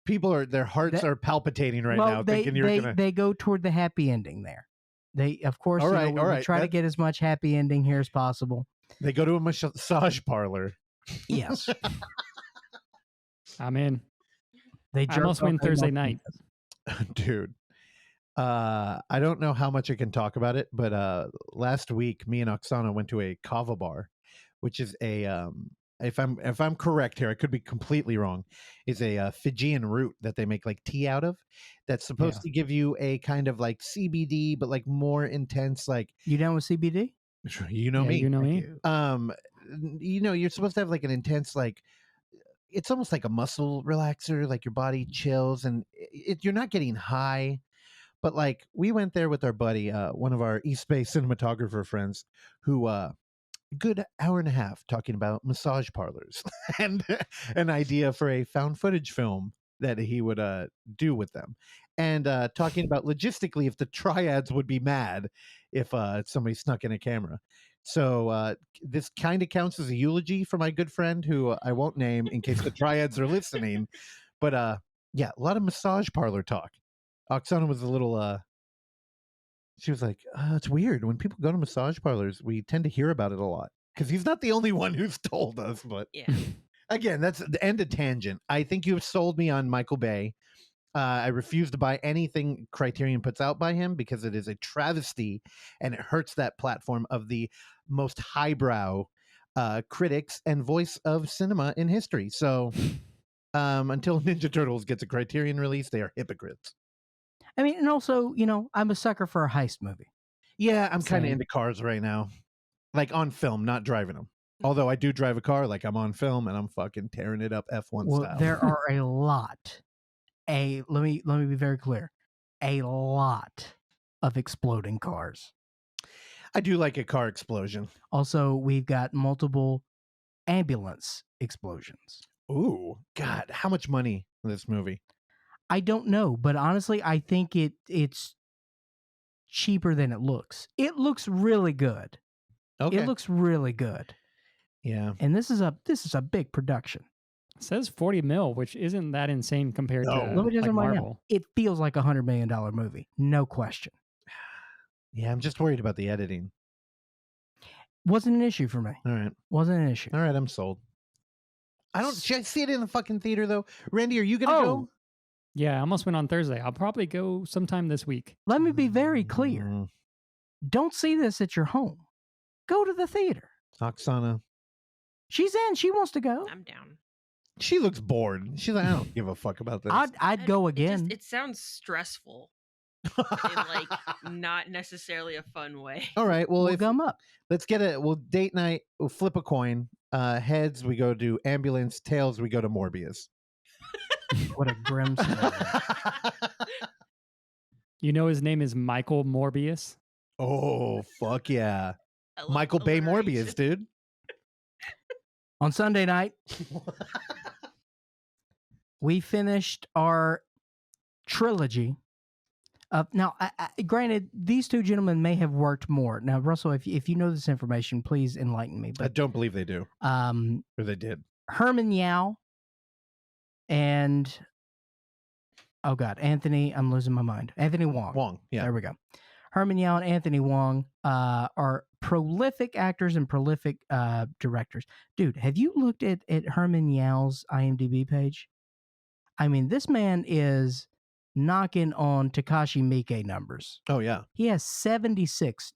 Speaker 2: Their hearts are palpitating right now, thinking gonna.
Speaker 1: They go toward the happy ending there. They, of course,
Speaker 2: All
Speaker 1: you know,
Speaker 2: right,
Speaker 1: we
Speaker 2: all
Speaker 1: would
Speaker 2: right.
Speaker 1: try to get as much happy ending here as possible.
Speaker 2: They go to a massage parlor.
Speaker 1: Yes,
Speaker 4: I'm in.
Speaker 1: they
Speaker 4: I almost win Thursday night.
Speaker 2: Dude. I don't know how much I can talk about it, but last week me and Oksana went to a kava bar, which is a if I'm correct here, I could be completely wrong, is a Fijian root that they make like tea out of that's supposed to give you a kind of like CBD but like more intense, like,
Speaker 1: You down with CBD?
Speaker 2: you know
Speaker 4: Yeah,
Speaker 2: me.
Speaker 4: you know me.
Speaker 2: You know, you're supposed to have like an intense, like, it's almost like a muscle relaxer, like your body chills and you're not getting high. But like we went there with our buddy, one of our East Bay cinematographer friends, who good hour and a half talking about massage parlors and an idea for a found footage film that he would do with them, and talking about logistically if the triads would be mad if somebody snuck in a camera. So this kind of counts as a eulogy for my good friend, who I won't name in case the triads are listening. But yeah, a lot of massage parlor talk. Oksana was a little, she was like, it's weird. When people go to massage parlors, we tend to hear about it a lot. Because he's not the only one who's told us. But
Speaker 3: Yeah.
Speaker 2: again, that's the end of tangent. I think you have sold me on Michael Bay. I refuse to buy anything Criterion puts out by him because it is a travesty and it hurts that platform of the most highbrow critics and voice of cinema in history. So until Ninja Turtles gets a Criterion release, they are hypocrites.
Speaker 1: I mean, and also, you know, I'm a sucker for a heist movie.
Speaker 2: Yeah, I'm kind of
Speaker 1: Same.
Speaker 2: into cars right now. Like on film, not driving them. Although I do drive a car, like I'm on film and I'm fucking tearing it up F1
Speaker 1: Well,
Speaker 2: style.
Speaker 1: there are a lot. Let me be very clear. A lot of exploding cars.
Speaker 2: I do like a car explosion.
Speaker 1: Also, we've got multiple ambulance explosions.
Speaker 2: Ooh, God, how much money in this movie?
Speaker 1: I don't know, but honestly, I think it's cheaper than it looks. It looks really good.
Speaker 2: Okay.
Speaker 1: It looks really good.
Speaker 2: Yeah.
Speaker 1: And this is a big production.
Speaker 4: It says 40 mil, which isn't that insane compared
Speaker 2: No.
Speaker 4: to
Speaker 1: Let me just
Speaker 4: like
Speaker 1: remind you,
Speaker 4: Marvel.
Speaker 1: it feels like $100 million movie, no question.
Speaker 2: Yeah, I'm just worried about the editing.
Speaker 1: Wasn't an issue for me.
Speaker 2: All right.
Speaker 1: Wasn't an issue.
Speaker 2: All right, I'm sold. Should I see it in the fucking theater though? Randy, are you gonna go?
Speaker 4: Yeah, I almost went on Thursday. I'll probably go sometime this week.
Speaker 1: Let me be very clear. Don't see this at your home. Go to the theater.
Speaker 2: Oksana.
Speaker 1: She's in. She wants to go.
Speaker 3: I'm down.
Speaker 2: She looks bored. She's like, I don't give a fuck about this.
Speaker 1: I'd go again.
Speaker 3: It sounds stressful. In like not necessarily a fun way.
Speaker 2: All right. Well,
Speaker 1: we'll gum up.
Speaker 2: Let's get it. We'll date night. We'll flip a coin. Heads, we go to ambulance. Tails, we go to Morbius.
Speaker 1: What a grim scenario.
Speaker 4: You know his name is Michael Morbius?
Speaker 2: Oh, fuck yeah. Michael Bay Morbius, dude.
Speaker 1: On Sunday night, we finished our trilogy. Now, granted, these two gentlemen may have worked more. Now, Russell, if you know this information, please enlighten me. But
Speaker 2: I don't believe they do. Or they did.
Speaker 1: Herman Yau and Anthony. I'm losing my mind. Anthony Wong.
Speaker 2: Wong. Yeah.
Speaker 1: There we go. Herman Yau and Anthony Wong are prolific actors and prolific directors. Dude, have you looked at Herman Yau's IMDb page? I mean, this man is knocking on Takashi Miike numbers.
Speaker 2: Oh, yeah.
Speaker 1: He has 76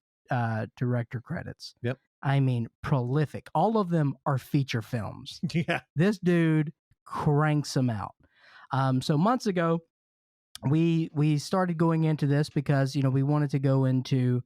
Speaker 1: director credits.
Speaker 2: Yep.
Speaker 1: I mean, prolific. All of them are feature films.
Speaker 2: Yeah.
Speaker 1: This dude cranks them out. So months ago, we started going into this because, we wanted to go into...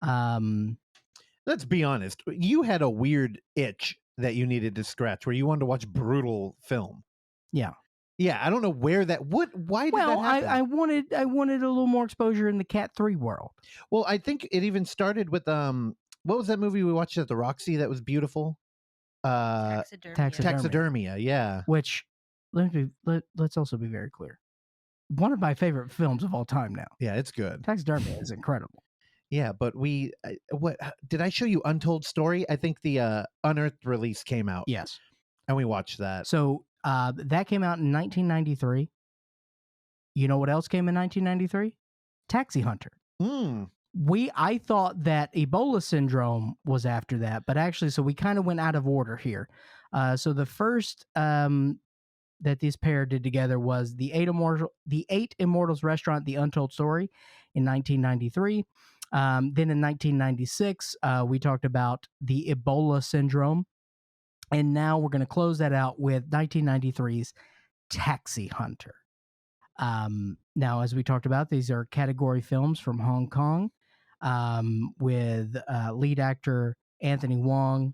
Speaker 2: Let's be honest. You had a weird itch that you needed to scratch where you wanted to watch brutal film.
Speaker 1: Yeah.
Speaker 2: Yeah, I don't know why did that happen?
Speaker 1: I wanted a little more exposure in the Cat 3 world.
Speaker 2: Well, I think it even started with what was that movie we watched at the Roxy that was beautiful? Taxidermia, yeah.
Speaker 1: Which let's also be very clear. One of my favorite films of all time now.
Speaker 2: Yeah, it's good.
Speaker 1: Taxidermia is incredible.
Speaker 2: Yeah, but what did I show you? Untold Story? I think the Unearthed release came out.
Speaker 1: Yes.
Speaker 2: And we watched that.
Speaker 1: So that came out in 1993. You know what else came in 1993? Taxi Hunter. I thought that Ebola syndrome was after that, but actually, so we kind of went out of order here. So the first that this pair did together was the Eight Immortals Restaurant, The Untold Story, in 1993. Then in 1996, we talked about the Ebola syndrome. And now we're going to close that out with 1993's Taxi Hunter. Now, as we talked about, these are category films from Hong Kong with lead actor Anthony Wong.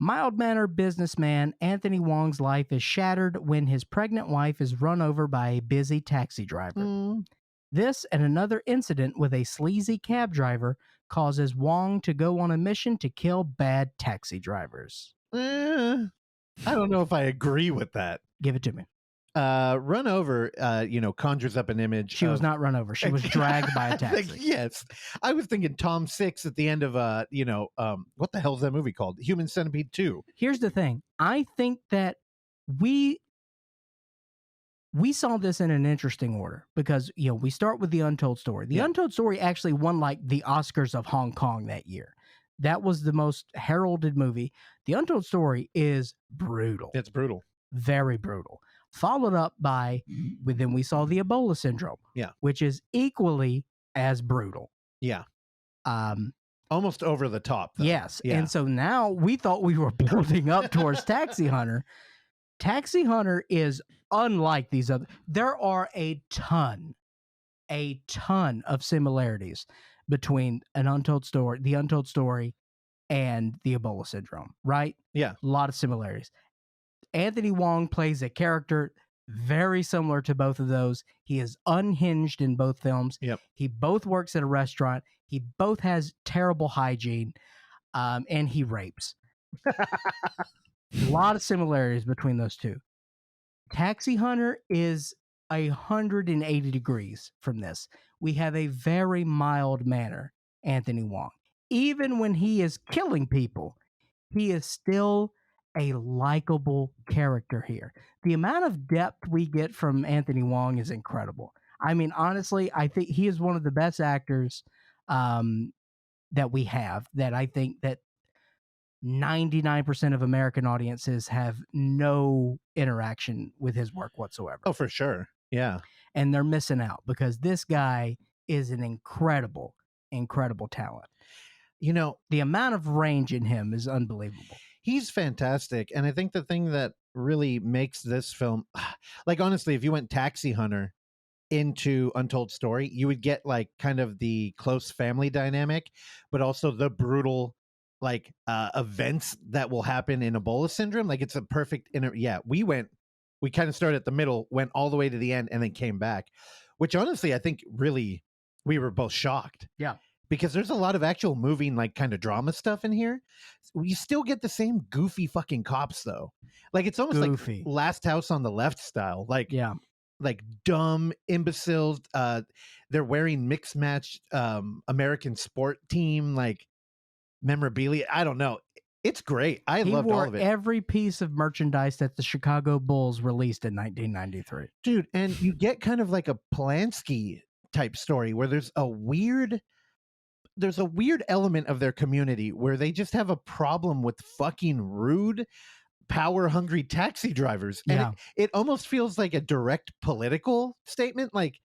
Speaker 1: Mild-mannered businessman Anthony Wong's life is shattered when his pregnant wife is run over by a busy taxi driver. This and another incident with a sleazy cab driver causes Wong to go on a mission to kill bad taxi drivers.
Speaker 2: I don't know if I agree with that.
Speaker 1: Give it to me.
Speaker 2: Run over, conjures up an image.
Speaker 1: She was not run over. She was dragged by a taxi.
Speaker 2: Yes. I was thinking Tom Six at the end of, what the hell is that movie called? Human Centipede 2.
Speaker 1: Here's the thing. I think that we saw this in an interesting order because, we start with The Untold Story. The Untold Story actually won like the Oscars of Hong Kong that year. That was the most heralded movie. The Untold Story is brutal.
Speaker 2: It's brutal.
Speaker 1: Very brutal. Followed up by, then we saw the Ebola syndrome.
Speaker 2: Yeah.
Speaker 1: Which is equally as brutal.
Speaker 2: Yeah. Almost over the top, though.
Speaker 1: Yes.
Speaker 2: Yeah.
Speaker 1: And so now we thought we were building up towards Taxi Hunter. Taxi Hunter is unlike these other. There are a ton of similarities between The Untold Story, and the Ebola syndrome, right?
Speaker 2: Yeah.
Speaker 1: A lot of similarities. Anthony Wong plays a character very similar to both of those. He is unhinged in both films.
Speaker 2: Yep.
Speaker 1: He both works at a restaurant. He both has terrible hygiene, and he rapes. A lot of similarities between those two. Taxi Hunter is 180 degrees from this. We have a very mild manner, Anthony Wong. Even when he is killing people, he is still a likable character here. The amount of depth we get from Anthony Wong is incredible. I mean, honestly, I think he is one of the best actors that we have, that I think that 99% of American audiences have no interaction with his work whatsoever.
Speaker 2: Oh, for sure. Yeah.
Speaker 1: And they're missing out because this guy is an incredible talent.
Speaker 2: You know,
Speaker 1: the amount of range in him is unbelievable.
Speaker 2: He's fantastic. And I think the thing that really makes this film, like, honestly, if you went Taxi Hunter into Untold Story, you would get like kind of the close family dynamic, but also the brutal like events that will happen in Ebola syndrome. Like, it's a perfect we kind of started at the middle, went all the way to the end, and then came back, which honestly I think really we were both shocked.
Speaker 1: Yeah,
Speaker 2: because there's a lot of actual moving, like, kind of drama stuff in here. You still get the same goofy fucking cops, though. Like, it's almost
Speaker 1: goofy.
Speaker 2: Like Last House on the Left style. Like,
Speaker 1: yeah,
Speaker 2: like dumb imbeciles. They're wearing mixed match American sport team like memorabilia. I don't know. It's great. I loved all of it.
Speaker 1: Every piece of merchandise that the Chicago Bulls released in 1993.
Speaker 2: Dude, and you get kind of like a Polanski type story where there's a weird element of their community where they just have a problem with fucking rude, power-hungry taxi drivers. And it almost feels like a direct political statement, like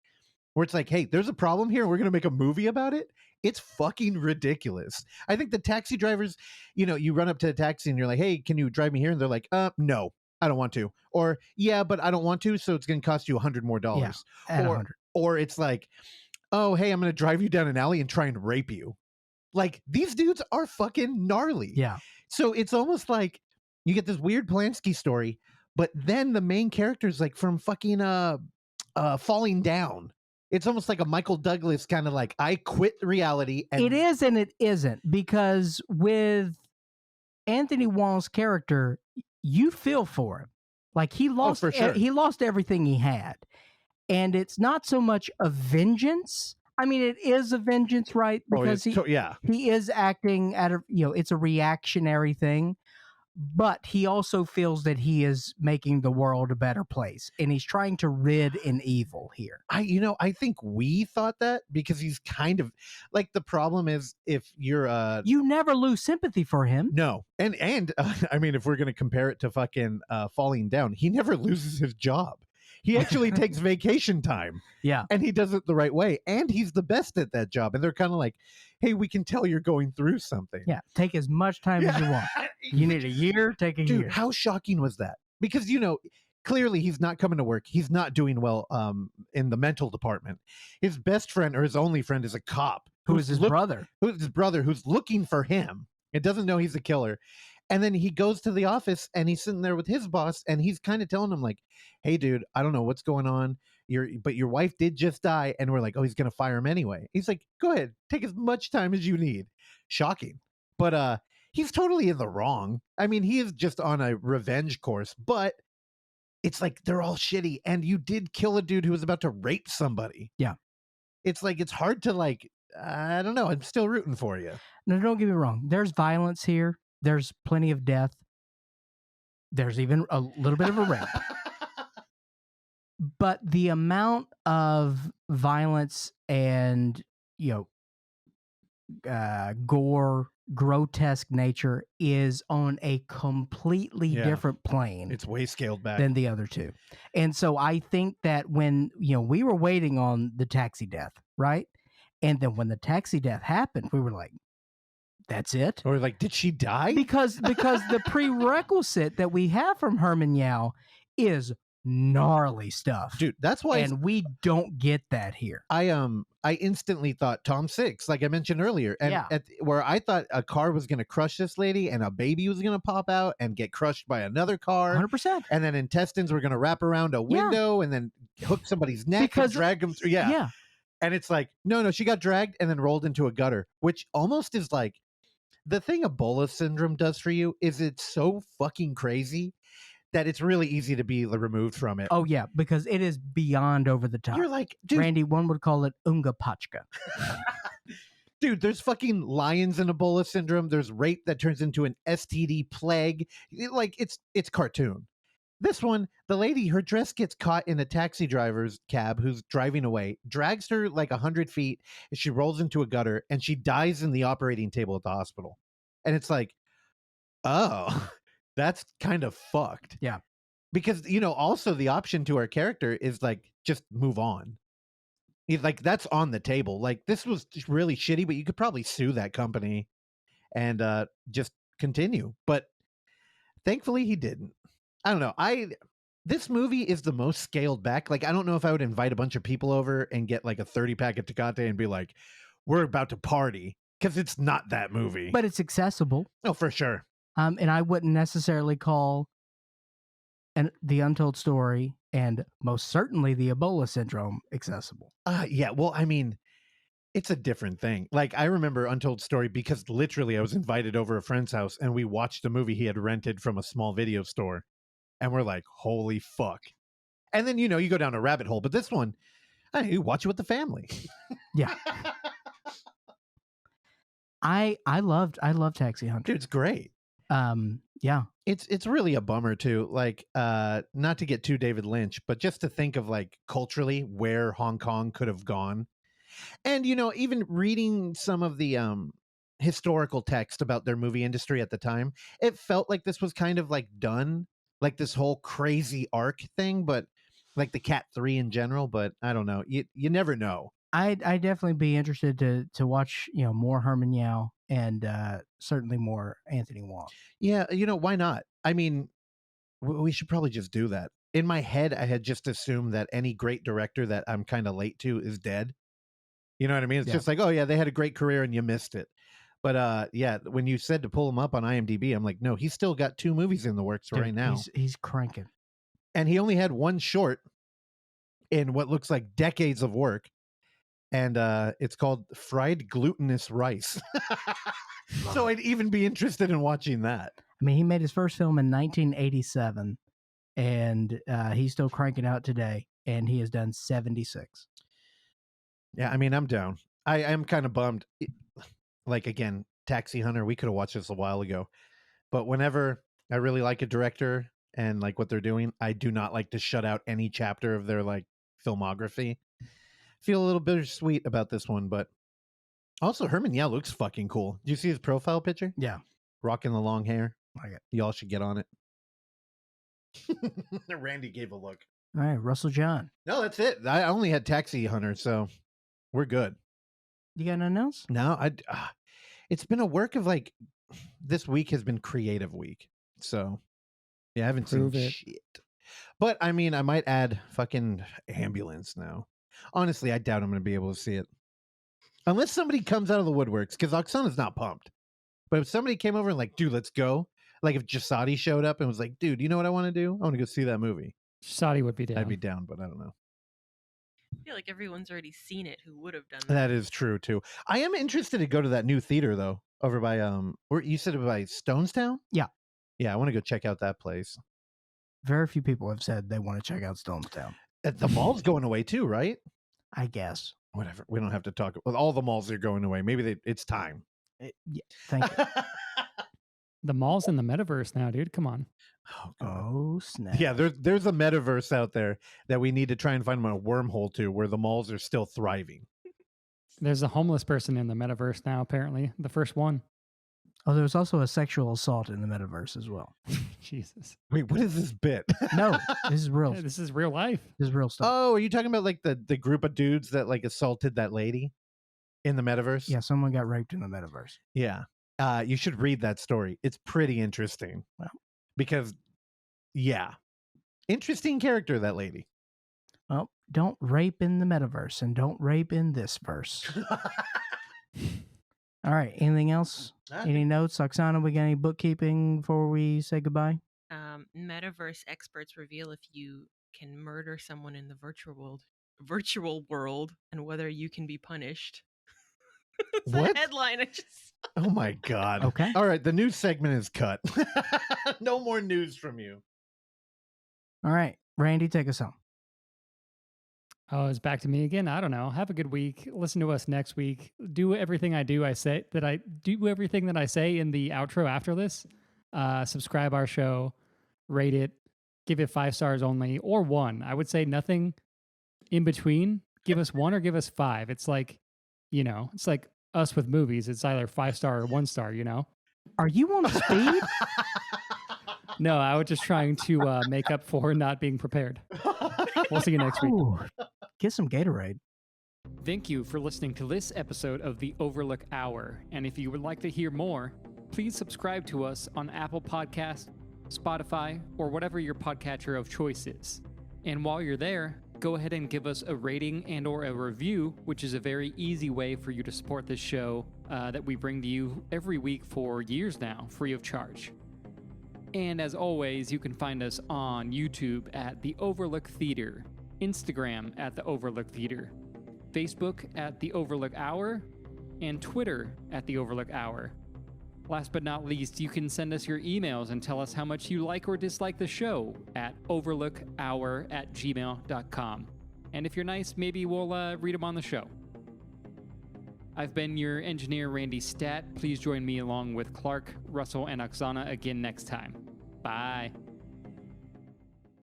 Speaker 2: where it's like, hey, there's a problem here and we're going to make a movie about it. It's fucking ridiculous. I think the taxi drivers, you run up to a taxi and you're like, hey, can you drive me here? And they're like, no, I don't want to. Or, yeah, but I don't want to, so it's going to cost you $100 more.
Speaker 1: Yeah,
Speaker 2: or it's like, oh, hey, I'm going to drive you down an alley and try and rape you. Like, these dudes are fucking gnarly.
Speaker 1: Yeah.
Speaker 2: So it's almost like you get this weird Polanski story, but then the main character's like from fucking Falling Down. It's almost like a Michael Douglas kind of like, I quit reality. And
Speaker 1: it is and it isn't, because with Anthony Wong's character, you feel for him. Like, he lost, he lost everything he had. And it's not so much a vengeance. I mean, it is a vengeance, right? Because he is acting at it's a reactionary thing, but he also feels that he is making the world a better place, and he's trying to rid an evil here.
Speaker 2: I think we thought that because he's kind of like, the problem is if you're
Speaker 1: you never lose sympathy for him.
Speaker 2: No, and I mean, if we're gonna compare it to fucking Falling Down, he never loses his job. He actually takes vacation time.
Speaker 1: Yeah.
Speaker 2: And he does it the right way. And he's the best at that job. And they're kind of like, hey, we can tell you're going through something.
Speaker 1: Yeah. Take as much time as you want. You need a year, take a year.
Speaker 2: Dude, how shocking was that? Because, clearly he's not coming to work. He's not doing well in the mental department. His best friend, or his only friend, is a cop.
Speaker 1: Who is his brother.
Speaker 2: Who's his brother, who's looking for him. It doesn't know he's a killer. And then he goes to the office and he's sitting there with his boss and he's kind of telling him like, hey, dude, I don't know what's going on. But your wife did just die. And we're like, oh, he's going to fire him anyway. He's like, go ahead, take as much time as you need. Shocking. But he's totally in the wrong. I mean, he is just on a revenge course, but it's like they're all shitty. And you did kill a dude who was about to rape somebody.
Speaker 1: Yeah.
Speaker 2: It's like, it's hard to like, I don't know. I'm still rooting for you.
Speaker 1: No, don't get me wrong. There's violence here. There's plenty of death. There's even a little bit of a rape. But the amount of violence and, gore, grotesque nature is on a completely different plane.
Speaker 2: It's way scaled back
Speaker 1: than the other two. And so I think that when, we were waiting on the taxi death, right? And then when the taxi death happened, we were like, that's it?
Speaker 2: Or like, did she die?
Speaker 1: Because the prerequisite that we have from Herman Yau is gnarly stuff.
Speaker 2: Dude, that's why.
Speaker 1: And we don't get that here.
Speaker 2: I instantly thought Tom Six, like I mentioned earlier. And where I thought a car was going to crush this lady and a baby was going to pop out and get crushed by another car.
Speaker 1: 100%.
Speaker 2: And then intestines were going to wrap around a window and then hook somebody's neck and drag them through. Yeah. And it's like, no, she got dragged and then rolled into a gutter, which almost is like, the thing Ebola syndrome does for you is it's so fucking crazy that it's really easy to be removed from it.
Speaker 1: Oh, yeah, because it is beyond over the top.
Speaker 2: You're like, dude.
Speaker 1: Randy, one would call it Unga Pachka.
Speaker 2: Dude, there's fucking lions in Ebola syndrome. There's rape that turns into an STD plague. It's cartoon. This one, the lady, her dress gets caught in a taxi driver's cab who's driving away, drags her like 100 feet, and she rolls into a gutter, and she dies in the operating table at the hospital. And it's like, Oh, that's kind of fucked.
Speaker 1: Yeah.
Speaker 2: Because, also the option to our character is like, just move on. He's like, that's on the table. Like, this was just really shitty, but you could probably sue that company and just continue. But thankfully he didn't. I don't know. This movie is the most scaled back. Like, I don't know if I would invite a bunch of people over and get like a 30-pack of Tecate and be like, we're about to party, because it's not that movie.
Speaker 1: But it's accessible.
Speaker 2: Oh, for sure.
Speaker 1: And I wouldn't necessarily call the Untold Story and most certainly the Ebola Syndrome accessible.
Speaker 2: Yeah. Well, I mean, it's a different thing. Like, I remember Untold Story because literally I was invited over a friend's house and we watched a movie he had rented from a small video store. And we're like, holy fuck. And then, you go down a rabbit hole. But this one, you watch it with the family.
Speaker 1: Yeah. I love Taxi Hunter.
Speaker 2: Dude, it's great.
Speaker 1: Yeah.
Speaker 2: It's really a bummer too. Like, not to get too David Lynch, but just to think of like culturally where Hong Kong could have gone. And, even reading some of the historical text about their movie industry at the time, it felt like this was kind of like done, like this whole crazy arc thing, but like the Cat 3 in general. But I don't know. You never know.
Speaker 1: I'd definitely be interested to watch, more Herman Yau and certainly more Anthony Wong.
Speaker 2: Yeah, why not? I mean, we should probably just do that. In my head, I had just assumed that any great director that I'm kind of late to is dead. You know what I mean? It's just like, oh yeah, they had a great career and you missed it. But yeah, when you said to pull him up on IMDb, I'm like, no, he's still got 2 movies in the works right now.
Speaker 1: He's cranking.
Speaker 2: And he only had 1 short in what looks like decades of work. And it's called Fried Glutinous Rice. So I'd even be interested in watching that.
Speaker 1: I mean, he made his first film in 1987, and he's still cranking out today, and he has done 76.
Speaker 2: Yeah, I mean, I'm down. I am kind of bummed. Like, again, Taxi Hunter, we could have watched this a while ago. But whenever I really like a director and like what they're doing, I do not like to shut out any chapter of their like filmography. Feel a little bittersweet about this one, but also Herman Yau looks fucking cool. Did you see his profile picture?
Speaker 1: Yeah.
Speaker 2: Rocking the long hair.
Speaker 1: Like it.
Speaker 2: Y'all should get on it. Randy gave a look.
Speaker 1: All right, Russell John.
Speaker 2: No, that's it. I only had Taxi Hunter, so we're good.
Speaker 1: You got nothing else?
Speaker 2: No, it's been a work of like, this week has been creative week. So yeah, I haven't seen shit. But I mean, I might add fucking Ambulance now. Honestly, I doubt I'm going to be able to see it. Unless somebody comes out of the woodworks, because Oksana's not pumped. But if somebody came over and like, dude, let's go. Like if Jasadi showed up and was like, dude, you know what I want to do? I want to go see that movie.
Speaker 4: Jasadi would be down.
Speaker 2: I'd be down, but I don't know.
Speaker 3: I feel like everyone's already seen it who would have done
Speaker 2: that. That is true too. I am interested to go to that new theater though, over by where you said it by Stonestown?
Speaker 1: Yeah.
Speaker 2: Yeah, I want to go check out that place.
Speaker 1: Very few people have said they want to check out Stonestown.
Speaker 2: The mall's going away too, right?
Speaker 1: I guess.
Speaker 2: Whatever. We don't have to talk. Well, all the malls are going away. Maybe it's time.
Speaker 1: Yeah, thank you.
Speaker 4: The mall's in the metaverse now, dude. Come on.
Speaker 1: Oh, snap.
Speaker 2: Yeah, there's a metaverse out there that we need to try and find a wormhole to where the malls are still thriving.
Speaker 4: There's a homeless person in the metaverse now, apparently. The first one.
Speaker 1: Oh, there's also a sexual assault in the metaverse as well.
Speaker 4: Jesus.
Speaker 2: Wait, what is this bit?
Speaker 1: No, this is real.
Speaker 4: Yeah, this is real life.
Speaker 1: This is real stuff.
Speaker 2: Oh, are you talking about like the group of dudes that like assaulted that lady in the metaverse?
Speaker 1: Yeah, someone got raped in the metaverse.
Speaker 2: Yeah. You should read that story. It's pretty interesting.
Speaker 1: Well,
Speaker 2: because, yeah. Interesting character, that lady.
Speaker 1: Well, don't rape in the metaverse and don't rape in this verse. All right. Anything else? Any notes? Oksana, we got any bookkeeping before we say goodbye?
Speaker 3: Metaverse experts reveal if you can murder someone in the virtual world and whether you can be punished. It's
Speaker 2: what?
Speaker 3: A headline.
Speaker 2: Oh my God.
Speaker 1: Okay.
Speaker 2: All right. The news segment is cut. No more news from you.
Speaker 1: All right. Randy, take us home.
Speaker 4: Oh, it's back to me again. I don't know. Have a good week. Listen to us next week. Do everything I do. I do everything that I say in the outro after this. Subscribe our show, rate it, give it 5 stars only, or 1. I would say nothing in between. Give us 1 or give us 5. It's like, it's like us with movies. It's either 5 star or 1 star,
Speaker 1: Are you on speed?
Speaker 4: No, I was just trying to make up for not being prepared. We'll see you next week.
Speaker 1: Ooh, get some Gatorade.
Speaker 4: Thank you for listening to this episode of the Overlook Hour. And if you would like to hear more, please subscribe to us on Apple Podcasts, Spotify, or whatever your podcatcher of choice is. And while you're there, go ahead and give us a rating and or a review, which is a very easy way for you to support this show that we bring to you every week for years now, free of charge. And as always, you can find us on YouTube at The Overlook Theater, Instagram at The Overlook Theater, Facebook at The Overlook Hour, and Twitter at The Overlook Hour. Last but not least, you can send us your emails and tell us how much you like or dislike the show at overlookhour@gmail.com. And if you're nice, maybe we'll read them on the show. I've been your engineer, Randy Stat. Please join me along with Clark, Russell, and Oksana again next time. Bye.